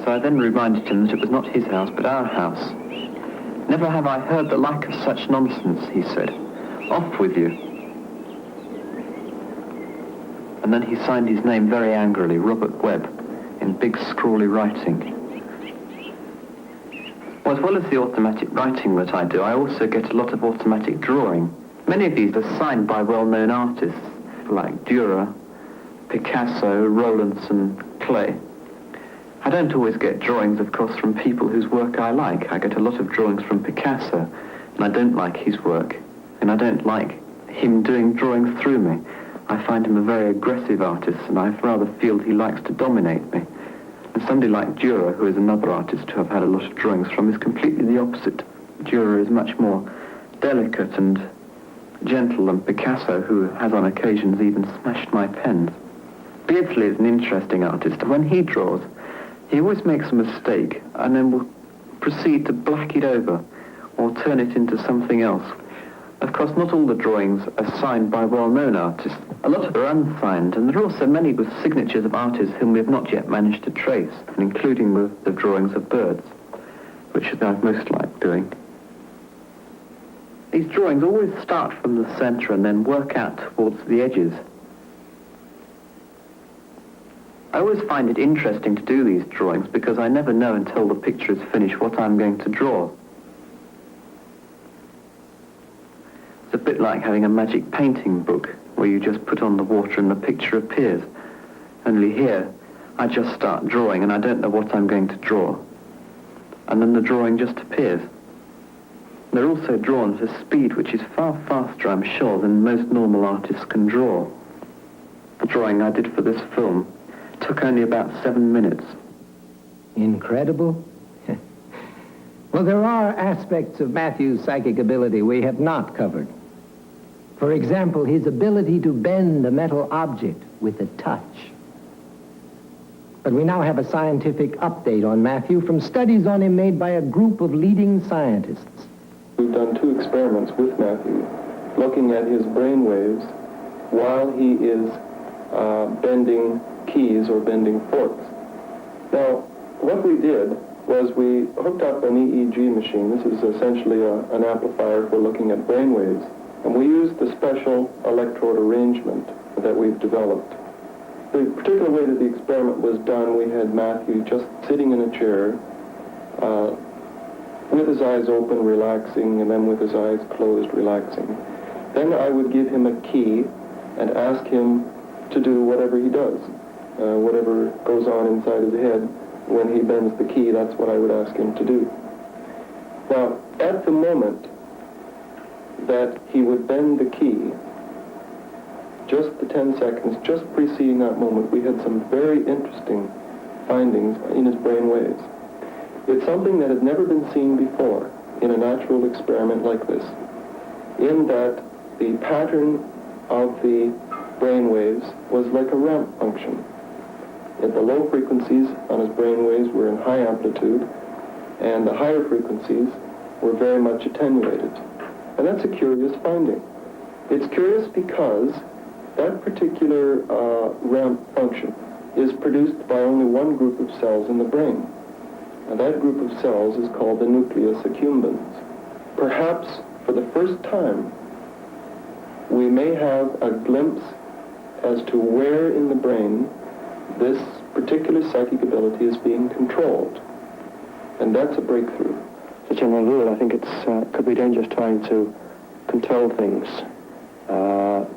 So I then reminded him that it was not his house, but our house. "Never have I heard the like of such nonsense," he said. Off with you. And then he signed his name very angrily, Robert Webb, in big scrawly writing. Well, as well as the automatic writing that I do, I also get a lot of automatic drawing. Many of these are signed by well-known artists, like Dürer, Picasso, Rowlandson, Klee. I don't always get drawings, of course, from people whose work I like. I get a lot of drawings from Picasso, and I don't like his work, and I don't like him doing drawings through me. I find him a very aggressive artist, and I rather feel he likes to dominate me. And somebody like Dürer, who is another artist who I've had a lot of drawings from, is completely the opposite. Dürer is much more delicate and gentle than Picasso, who has on occasions even smashed my pens. Beardsley is an interesting artist. When he draws, he always makes a mistake and then will proceed to black it over or turn it into something else. Of course, not all the drawings are signed by well-known artists. A lot of them are unsigned, and there are also many with signatures of artists whom we have not yet managed to trace, including the drawings of birds, which I've most liked doing. These drawings always start from the center and then work out towards the edges. I always find it interesting to do these drawings because I never know until the picture is finished what I'm going to draw. It's a bit like having a magic painting book where you just put on the water and the picture appears. Only here, I just start drawing and I don't know what I'm going to draw. And then the drawing just appears. They're also drawn at a speed which is far faster, I'm sure, than most normal artists can draw. The drawing I did for this film took only about 7 minutes. Incredible? Well, there are aspects of Matthew's psychic ability we have not covered. For example, his ability to bend a metal object with a touch. But we now have a scientific update on Matthew from studies on him made by a group of leading scientists. We've done 2 experiments with Matthew, looking at his brain waves while he is bending keys or bending forks. Now, what we did was we hooked up an EEG machine. This is essentially an amplifier for looking at brain waves. And we used the special electrode arrangement that we've developed. The particular way that the experiment was done, we had Matthew just sitting in a chair, with his eyes open, relaxing, and then with his eyes closed, relaxing. Then I would give him a key and ask him to do whatever he does. Whatever goes on inside his head, when he bends the key, that's what I would ask him to do. Now, at the moment that he would bend the key, just the 10 seconds, just preceding that moment, we had some very interesting findings in his brain waves. It's something that had never been seen before in a natural experiment like this, in that the pattern of the brain waves was like a ramp function. At the low frequencies on his brain waves were in high amplitude, and the higher frequencies were very much attenuated. And that's a curious finding. It's curious because that particular ramp function is produced by only one group of cells in the brain. And that group of cells is called the nucleus accumbens. Perhaps for the first time, we may have a glimpse as to where in the brain this particular psychic ability is being controlled. And that's a breakthrough. As a general rule, I think it could be dangerous trying to control things.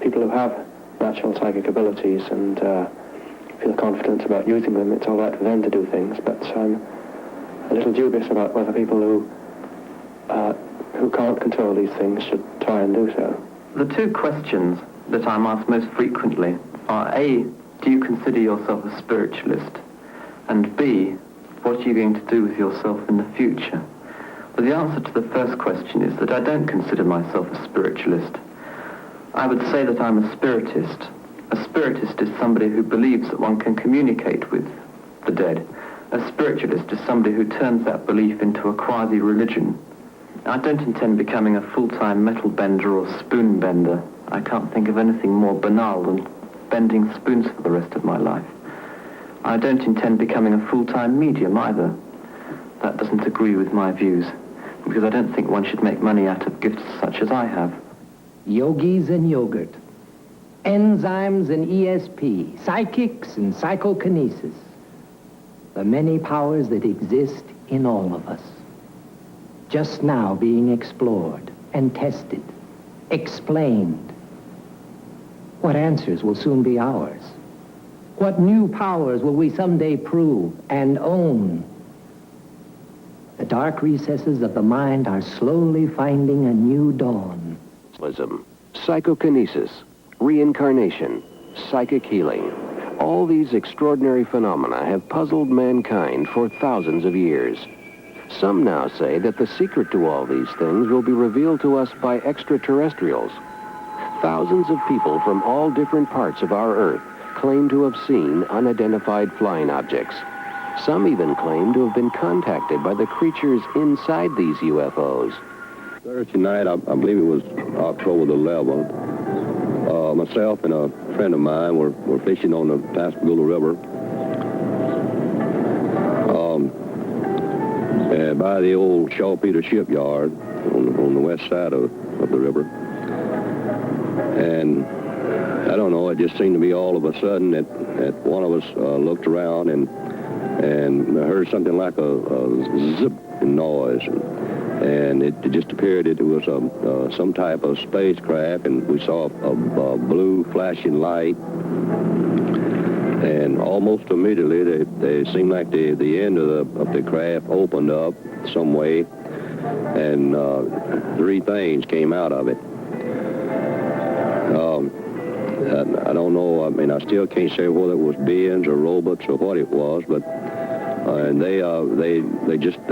People who have natural psychic abilities and feel confident about using them, it's all right for them to do things, but I'm a little dubious about whether people who can't control these things should try and do so. The 2 questions that I'm asked most frequently are A, do you consider yourself a spiritualist? And B, what are you going to do with yourself in the future? Well, the answer to the first question is that I don't consider myself a spiritualist. I would say that I'm a spiritist. A spiritist is somebody who believes that one can communicate with the dead. A spiritualist is somebody who turns that belief into a quasi-religion. I don't intend becoming a full-time metal bender or spoon bender. I can't think of anything more banal than bending spoons for the rest of my life. I don't intend becoming a full-time medium either. That doesn't agree with my views, because I don't think one should make money out of gifts such as I have. yogis and yogurt, enzymes and ESP, psychics and psychokinesis, the many powers that exist in all of us, just now being explored and tested, explained. What answers will soon be ours? What new powers will we someday prove and own? The dark recesses of the mind are slowly finding a new dawn. Psychokinesis, reincarnation, psychic healing. All these extraordinary phenomena have puzzled mankind for thousands of years. Some now say that the secret to all these things will be revealed to us by extraterrestrials. Thousands of people from all different parts of our Earth claim to have seen unidentified flying objects. Some even claim to have been contacted by the creatures inside these UFOs. Thursday night, I believe it was October the 11th, myself and a friend of mine were fishing on the Pascagoula River by the old Shaw Peter shipyard on the west side of the river. And I don't know, it just seemed to be all of a sudden that one of us looked around and heard something like a zip noise. And it just appeared that it was some type of spacecraft, and we saw a blue flashing light. And almost immediately, they seemed like the end of the craft opened up some way, and three things came out of it. I don't know. I mean, I still can't say whether it was beings or robots or what it was, but and they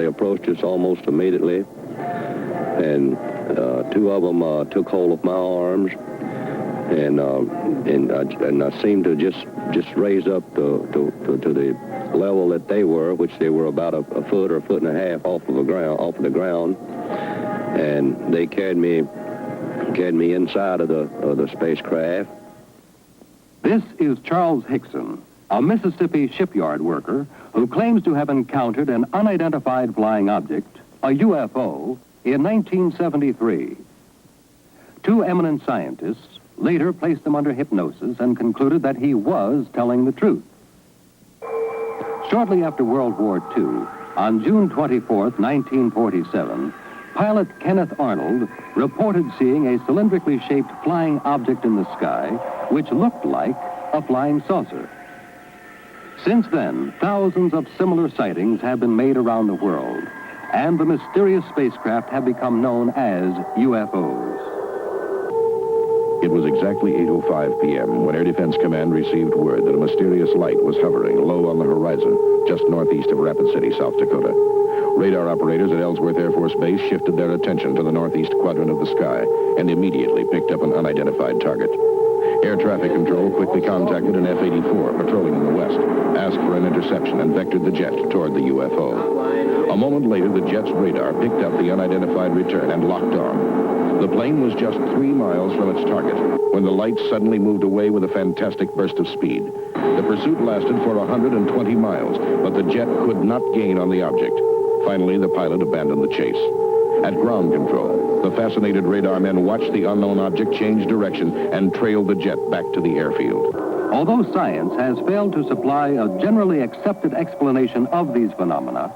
approached us almost immediately, and two of them took hold of my arms, and I seemed to just raise up to the level that they were, which they were about a foot or a foot and a half off of the ground, and they carried me inside of the spacecraft. This is Charles Hickson, a Mississippi shipyard worker who claims to have encountered an unidentified flying object, a UFO, in 1973. Two eminent scientists later placed him under hypnosis and concluded that he was telling the truth. Shortly after World War II, on June 24th, 1947, pilot Kenneth Arnold reported seeing a cylindrically shaped flying object in the sky which looked like a flying saucer. Since then, thousands of similar sightings have been made around the world, and the mysterious spacecraft have become known as UFOs. It was exactly 8:05 p.m. when Air Defense Command received word that a mysterious light was hovering low on the horizon, just northeast of Rapid City, South Dakota. Radar operators at Ellsworth Air Force Base shifted their attention to the northeast quadrant of the sky and immediately picked up an unidentified target. Air Traffic Control quickly contacted an F-84 patrolling in the west, asked for an interception, and vectored the jet toward the UFO. A moment later, the jet's radar picked up the unidentified return and locked on. The plane was just 3 miles from its target when the light suddenly moved away with a fantastic burst of speed. The pursuit lasted for 120 miles, but the jet could not gain on the object. Finally, the pilot abandoned the chase. At ground control, the fascinated radar men watched the unknown object change direction and trailed the jet back to the airfield. Although science has failed to supply a generally accepted explanation of these phenomena,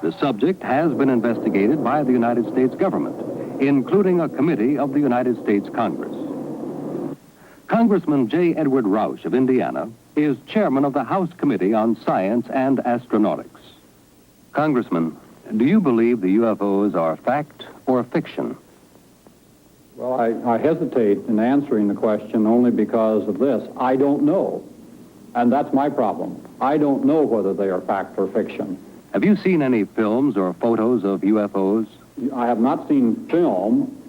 the subject has been investigated by the United States government, including a committee of the United States Congress. Congressman J. Edward Rausch of Indiana is chairman of the House Committee on Science and Astronautics. Congressman, do you believe the UFOs are fact or fiction? Well, I hesitate in answering the question only because of this. I don't know. And that's my problem. I don't know whether they are fact or fiction. Have you seen any films or photos of UFOs? I have not seen film.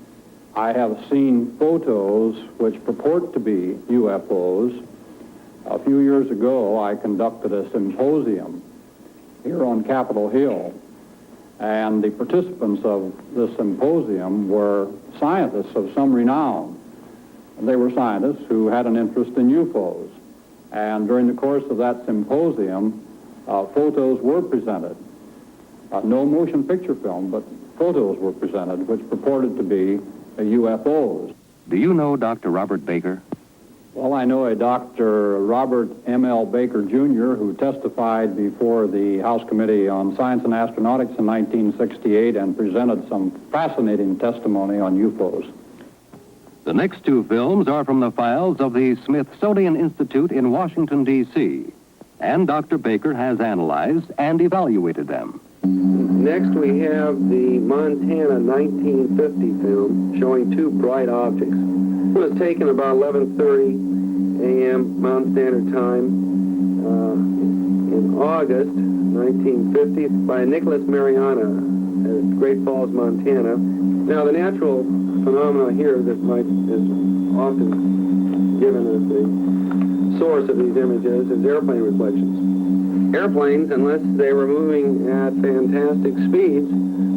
I have seen photos which purport to be UFOs. A few years ago, I conducted a symposium here on Capitol Hill. And the participants of this symposium were scientists of some renown. They were scientists who had an interest in UFOs. And during the course of that symposium, photos were presented. No motion picture film, but photos were presented which purported to be UFOs. Do you know Dr. Robert Baker? Well, I know a Dr. Robert M.L. Baker, Jr., who testified before the House Committee on Science and Astronautics in 1968 and presented some fascinating testimony on UFOs. The next two films are from the files of the Smithsonian Institute in Washington, D.C., and Dr. Baker has analyzed and evaluated them. Next, we have the Montana 1950 film showing two bright objects. It was taken about 11:30 a.m. Mountain Standard Time in August 1950 by Nicholas Mariana at Great Falls, Montana. Now, the natural phenomena here that is often given as the source of these images is airplane reflections. Airplanes, unless they were moving at fantastic speeds,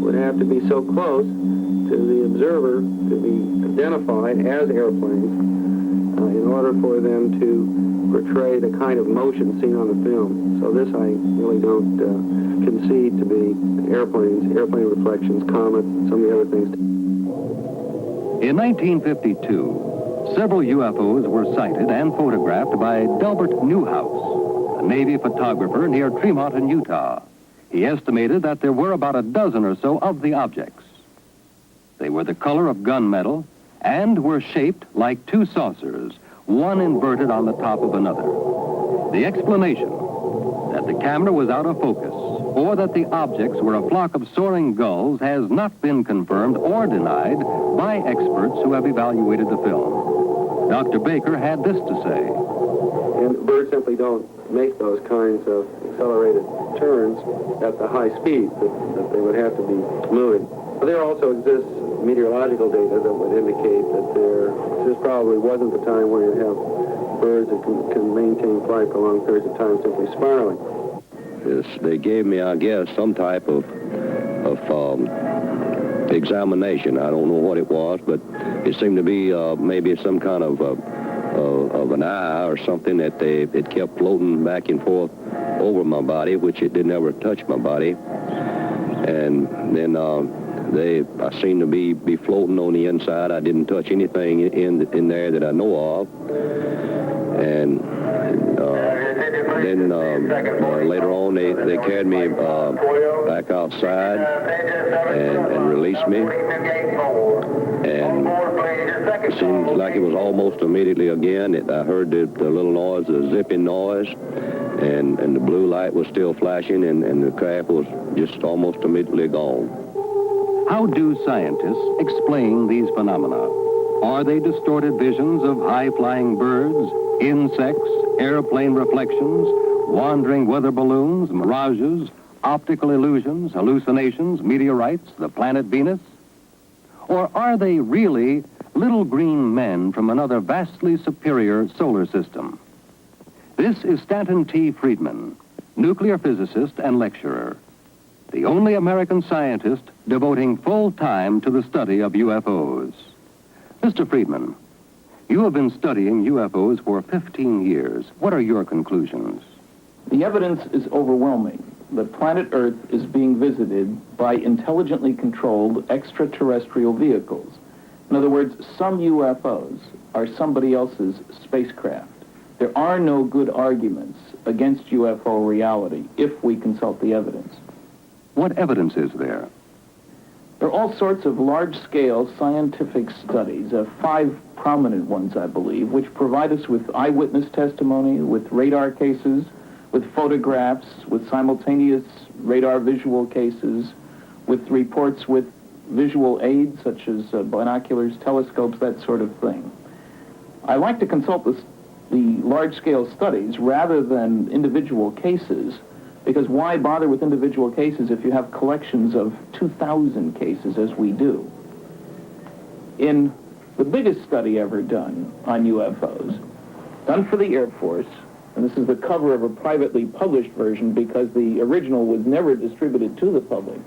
would have to be so close to the observer to be identified as airplanes in order for them to portray the kind of motion seen on the film. So this I really don't concede to be airplanes, airplane reflections, comets, and some of the other things. In 1952, several UFOs were sighted and photographed by Delbert Newhouse, a Navy photographer near Tremont in Utah. He estimated that there were about a dozen or so of the objects. They were the color of gunmetal and were shaped like two saucers, one inverted on the top of another. The explanation, that the camera was out of focus or that the objects were a flock of soaring gulls, has not been confirmed or denied by experts who have evaluated the film. Dr. Baker had this to say. And birds simply don't make those kinds of accelerated turns at the high speed that they would have to be moving. There also exists meteorological data that would indicate that this probably wasn't the time where you have birds that can maintain flight for long periods of time simply spiraling. They gave me, I guess, some type of examination. I don't know what it was, but it seemed to be maybe some kind of an eye or something that it kept floating back and forth over my body, which it didn't ever touch my body. And then I seemed to be floating on the inside. I didn't touch anything in there that I know of. And then later on, they carried me back outside and released me. And it seems like it was almost immediately again. I heard the little noise, the zipping noise, and the blue light was still flashing, and the craft was just almost immediately gone. How do scientists explain these phenomena? Are they distorted visions of high-flying birds, insects, airplane reflections, wandering weather balloons, mirages, optical illusions, hallucinations, meteorites, the planet Venus? Or are they really little green men from another vastly superior solar system? This is Stanton T. Friedman, nuclear physicist and lecturer, the only American scientist devoting full time to the study of UFOs. Mr. Friedman, you have been studying UFOs for 15 years. What are your conclusions? The evidence is overwhelming. The planet Earth is being visited by intelligently controlled extraterrestrial vehicles. In other words, some UFOs are somebody else's spacecraft. There are no good arguments against UFO reality if we consult the evidence. What evidence is there? There are all sorts of large-scale scientific studies, 5 prominent ones, I believe, which provide us with eyewitness testimony, with radar cases, with photographs, with simultaneous radar visual cases, with reports with visual aids such as binoculars, telescopes, that sort of thing. I like to consult the large-scale studies rather than individual cases, because why bother with individual cases if you have collections of 2,000 cases, as we do? In the biggest study ever done on UFOs, done for the Air Force, and this is the cover of a privately published version because the original was never distributed to the public,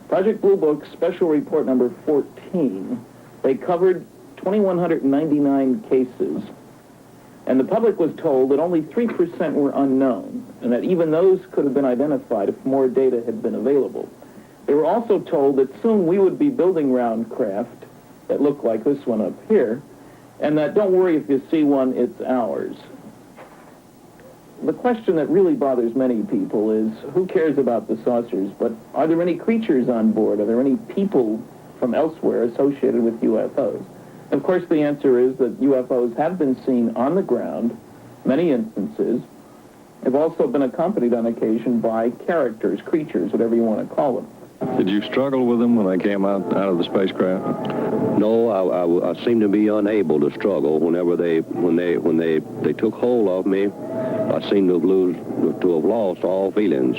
Project Blue Book Special Report number 14, they covered 2,199 cases, and the public was told that only 3% were unknown, and that even those could have been identified if more data had been available. They were also told that soon we would be building round craft that look like this one up here, and that don't worry if you see one, it's ours. The question that really bothers many people is, who cares about the saucers, but are there any creatures on board? Are there any people from elsewhere associated with UFOs? Of course, the answer is that UFOs have been seen on the ground, many instances, have also been accompanied on occasion by characters, creatures, whatever you want to call them. Did you struggle with them when they came out of the spacecraft? No, I seemed to be unable to struggle. Whenever they took hold of me, I seemed to have lost all feelings,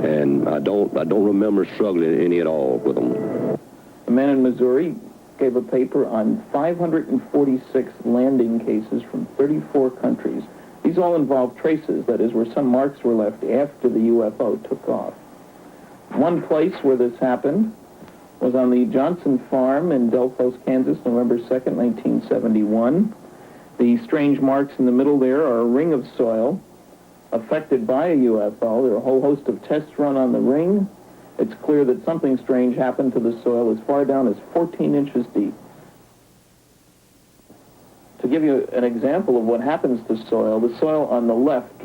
and I don't remember struggling any at all with them. A man in Missouri gave a paper on 546 landing cases from 34 countries. These all involve traces, that is, where some marks were left after the UFO took off. One place where this happened was on the Johnson Farm in Delphos, Kansas, November 2nd, 1971. The strange marks in the middle there are a ring of soil affected by a UFO. There are a whole host of tests run on the ring. It's clear that something strange happened to the soil as far down as 14 inches deep. To give you an example of what happens to soil, the soil on the left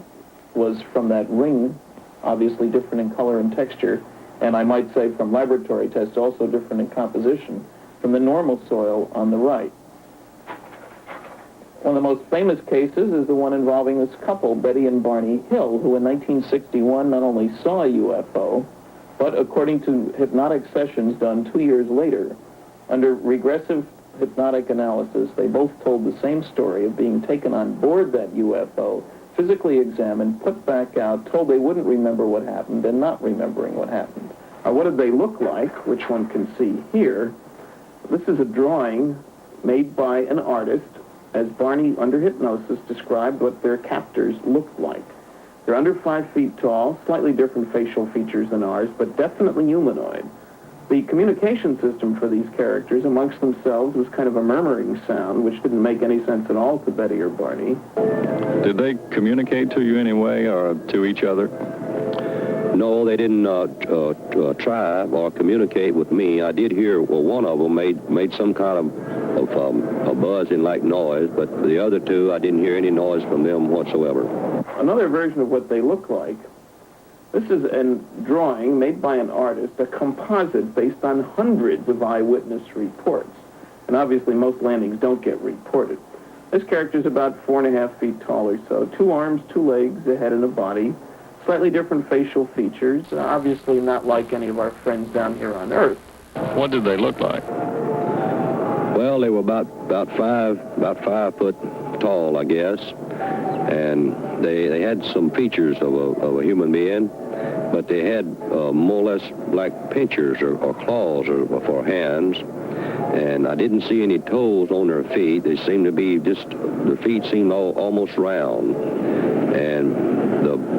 was from that ring, obviously different in color and texture, and I might say from laboratory tests also different in composition from the normal soil on the right. One of the most famous cases is the one involving this couple, Betty and Barney Hill, who in 1961 not only saw a UFO, but according to hypnotic sessions done 2 years later, under regressive hypnotic analysis, they both told the same story of being taken on board that UFO, physically examined, put back out, told they wouldn't remember what happened, and not remembering what happened. What did they look like, which one can see here? This is a drawing made by an artist, as Barney, under hypnosis, described what their captors looked like. They're under 5 feet tall, slightly different facial features than ours, but definitely humanoid. The communication system for these characters amongst themselves was kind of a murmuring sound, which didn't make any sense at all to Betty or Barney. Did they communicate to you anyway, or to each other? No, they didn't try or communicate with me. I did hear, well, one of them made some kind of a buzzing like noise, but the other two, I didn't hear any noise from them whatsoever. Another version of what they look like, this is a drawing made by an artist, a composite based on hundreds of eyewitness reports. And obviously most landings don't get reported. This character's about 4.5 feet tall or so, 2 arms, 2 legs, a head and a body, slightly different facial features, obviously not like any of our friends down here on Earth. What did they look like? Well, they were about 5 foot tall, I guess, and they had some features of a human being, but they had more or less like pinchers or claws for hands, and I didn't see any toes on their feet. They seemed to be their feet seemed almost round, and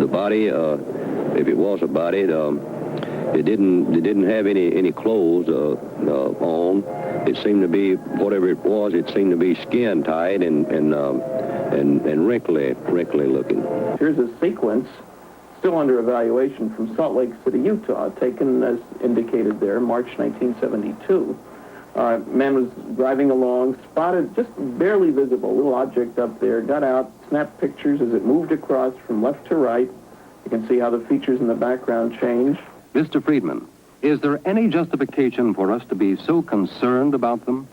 the body, if it was a body, it didn't have any clothes on. It seemed to be, whatever it was, it seemed to be skin tight and wrinkly looking. Here's a sequence still under evaluation from Salt Lake City, Utah, taken as indicated there, March 1972. Man was driving along, spotted just barely visible, a little object up there, got out, snapped pictures as it moved across from left to right. You can see how the features in the background change. Mr. Friedman, is there any justification for us to be so concerned about them?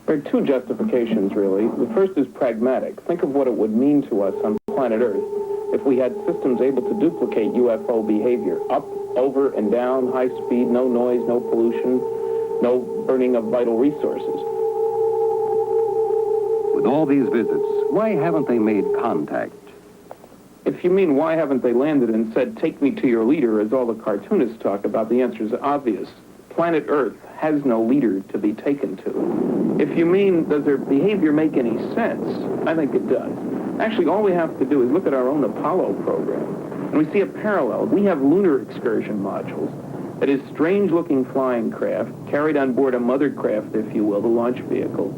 There are 2 justifications, really. The first is pragmatic. Think of what it would mean to us on planet Earth if we had systems able to duplicate UFO behavior. Up, over, and down, high speed, no noise, no pollution, no burning of vital resources. With all these visits, why haven't they made contact? If you mean why haven't they landed and said, take me to your leader, as all the cartoonists talk about, the answer is obvious. Planet Earth has no leader to be taken to. If you mean, does their behavior make any sense? I think it does. Actually, all we have to do is look at our own Apollo program, and we see a parallel. We have lunar excursion modules. That is, strange-looking flying craft carried on board a mother craft, if you will, the launch vehicle.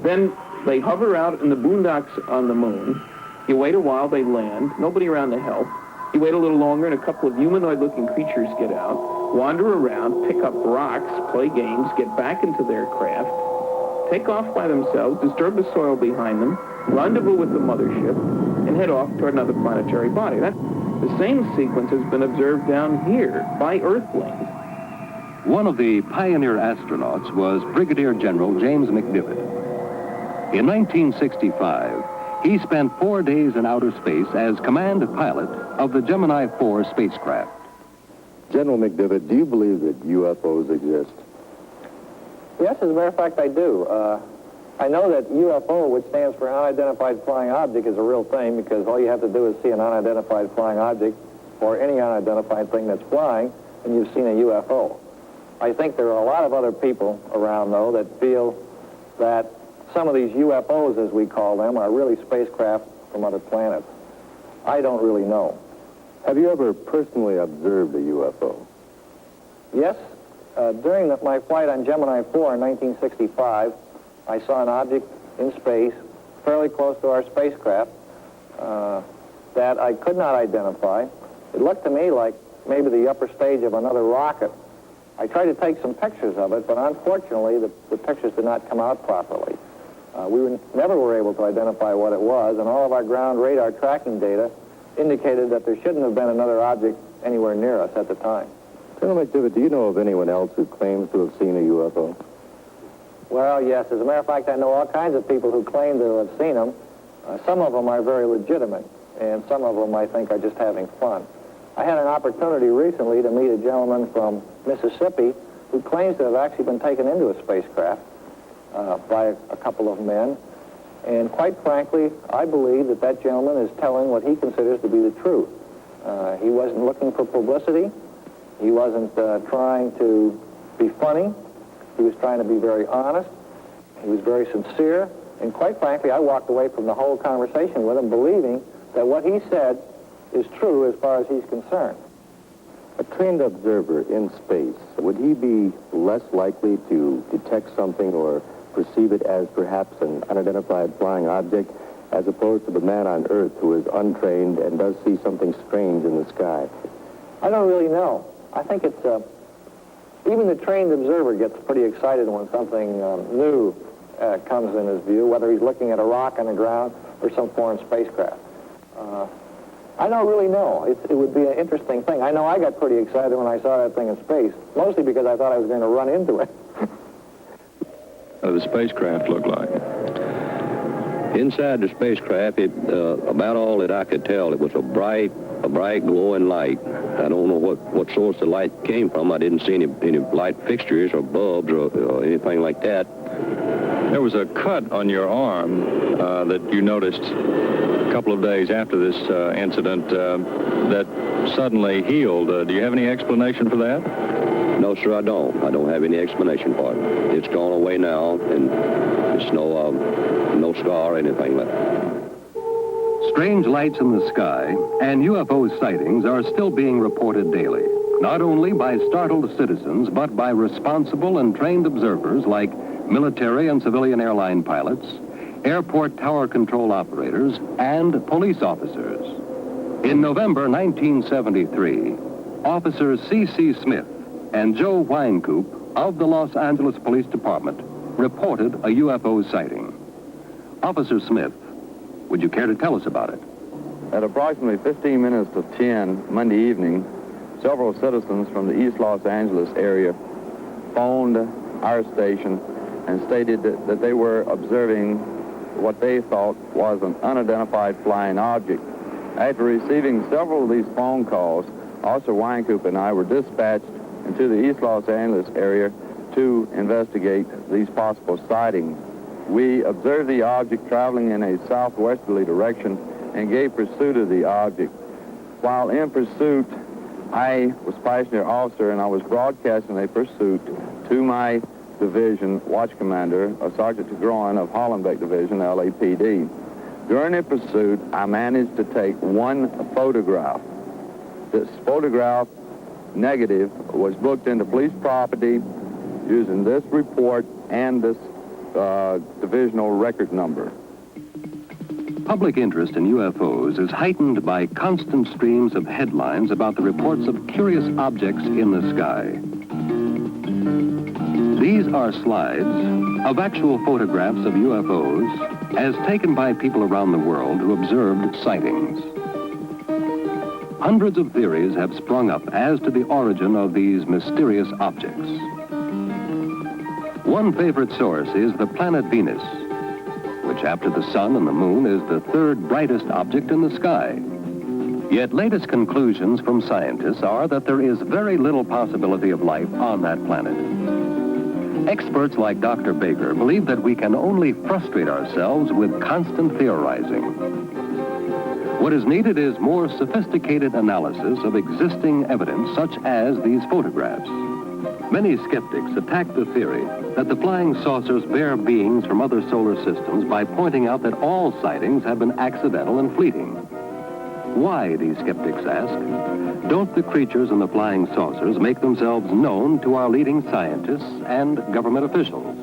Then they hover out in the boondocks on the moon. You wait a while, they land, nobody around to help. You wait a little longer, and a couple of humanoid-looking creatures get out, wander around, pick up rocks, play games, get back into their craft, take off by themselves, disturb the soil behind them, rendezvous with the mothership, and head off toward another planetary body. The same sequence has been observed down here by Earthlings. One of the pioneer astronauts was Brigadier General James McDivitt. In 1965, he spent 4 days in outer space as command pilot of the Gemini 4 spacecraft. General McDivitt, do you believe that UFOs exist? Yes, as a matter of fact, I do. I know that UFO, which stands for Unidentified Flying Object, is a real thing because all you have to do is see an unidentified flying object or any unidentified thing that's flying, and you've seen a UFO. I think there are a lot of other people around, though, that feel that some of these UFOs, as we call them, are really spacecraft from other planets. I don't really know. Have you ever personally observed a UFO? Yes. During my flight on Gemini 4 in 1965, I saw an object in space fairly close to our spacecraft that I could not identify. It looked to me like maybe the upper stage of another rocket. I tried to take some pictures of it, but unfortunately the pictures did not come out properly. We never were able to identify what it was, and all of our ground radar tracking data indicated that there shouldn't have been another object anywhere near us at the time. General McDivitt, do you know of anyone else who claims to have seen a UFO? Well, yes. As a matter of fact, I know all kinds of people who claim to have seen them. Some of them are very legitimate, and some of them, I think, are just having fun. I had an opportunity recently to meet a gentleman from Mississippi who claims to have actually been taken into a spacecraft by a couple of men. And quite frankly, I believe that that gentleman is telling what he considers to be the truth. He wasn't looking for publicity. He wasn't trying to be funny. He was trying to be very honest. He was very sincere. And quite frankly, I walked away from the whole conversation with him believing that what he said is true as far as he's concerned. A trained observer in space, would he be less likely to detect something or perceive it as perhaps an unidentified flying object as opposed to the man on Earth who is untrained and does see something strange in the sky? I don't really know. I think it's, even the trained observer gets pretty excited when something new comes in his view, whether he's looking at a rock on the ground or some foreign spacecraft. I don't really know. It would be an interesting thing. I know I got pretty excited when I saw that thing in space, mostly because I thought I was going to run into it. The spacecraft looked like? Inside the spacecraft, about all that I could tell, it was a bright glowing light. I don't know what source the light came from. I didn't see any light fixtures or bulbs or anything like that. There was a cut on your arm that you noticed a couple of days after this incident that suddenly healed. Do you have any explanation for that? No, sir, I don't. I don't have any explanation for it. It's gone away now, and there's no scar or anything left. Strange lights in the sky and UFO sightings are still being reported daily, not only by startled citizens, but by responsible and trained observers like military and civilian airline pilots, airport tower control operators, and police officers. In November 1973, Officers C.C. Smith and Joe Wynkoop of the Los Angeles Police Department reported a UFO sighting. Officer Smith, would you care to tell us about it? At approximately 15 minutes to 10 Monday evening, several citizens from the East Los Angeles area phoned our station and stated that they were observing what they thought was an unidentified flying object. After receiving several of these phone calls, Officer Wynkoop and I were dispatched into the East Los Angeles area to investigate these possible sightings. We observed the object traveling in a southwesterly direction and gave pursuit of the object. While in pursuit, I was passenger officer and I was broadcasting a pursuit to my division watch commander, Sergeant Tigroin of Hollenbeck Division, LAPD. During the pursuit, I managed to take one photograph. This photograph negative was booked into police property using this report and this divisional record number. Public interest in UFOs is heightened by constant streams of headlines about the reports of curious objects in the sky. These are slides of actual photographs of UFOs as taken by people around the world who observed sightings. Hundreds of theories have sprung up as to the origin of these mysterious objects. One favorite source is the planet Venus, which after the sun and the moon is the third brightest object in the sky. Yet latest conclusions from scientists are that there is very little possibility of life on that planet. Experts like Dr. Baker believe that we can only frustrate ourselves with constant theorizing. What is needed is more sophisticated analysis of existing evidence, such as these photographs. Many skeptics attack the theory that the flying saucers bear beings from other solar systems by pointing out that all sightings have been accidental and fleeting. Why, these skeptics ask, don't the creatures in the flying saucers make themselves known to our leading scientists and government officials?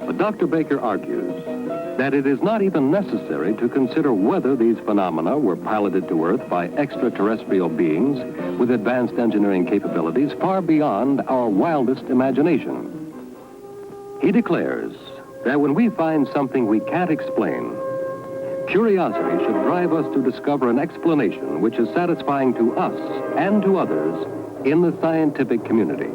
But Dr. Baker argues that it is not even necessary to consider whether these phenomena were piloted to Earth by extraterrestrial beings with advanced engineering capabilities far beyond our wildest imagination. He declares that when we find something we can't explain, curiosity should drive us to discover an explanation which is satisfying to us and to others in the scientific community.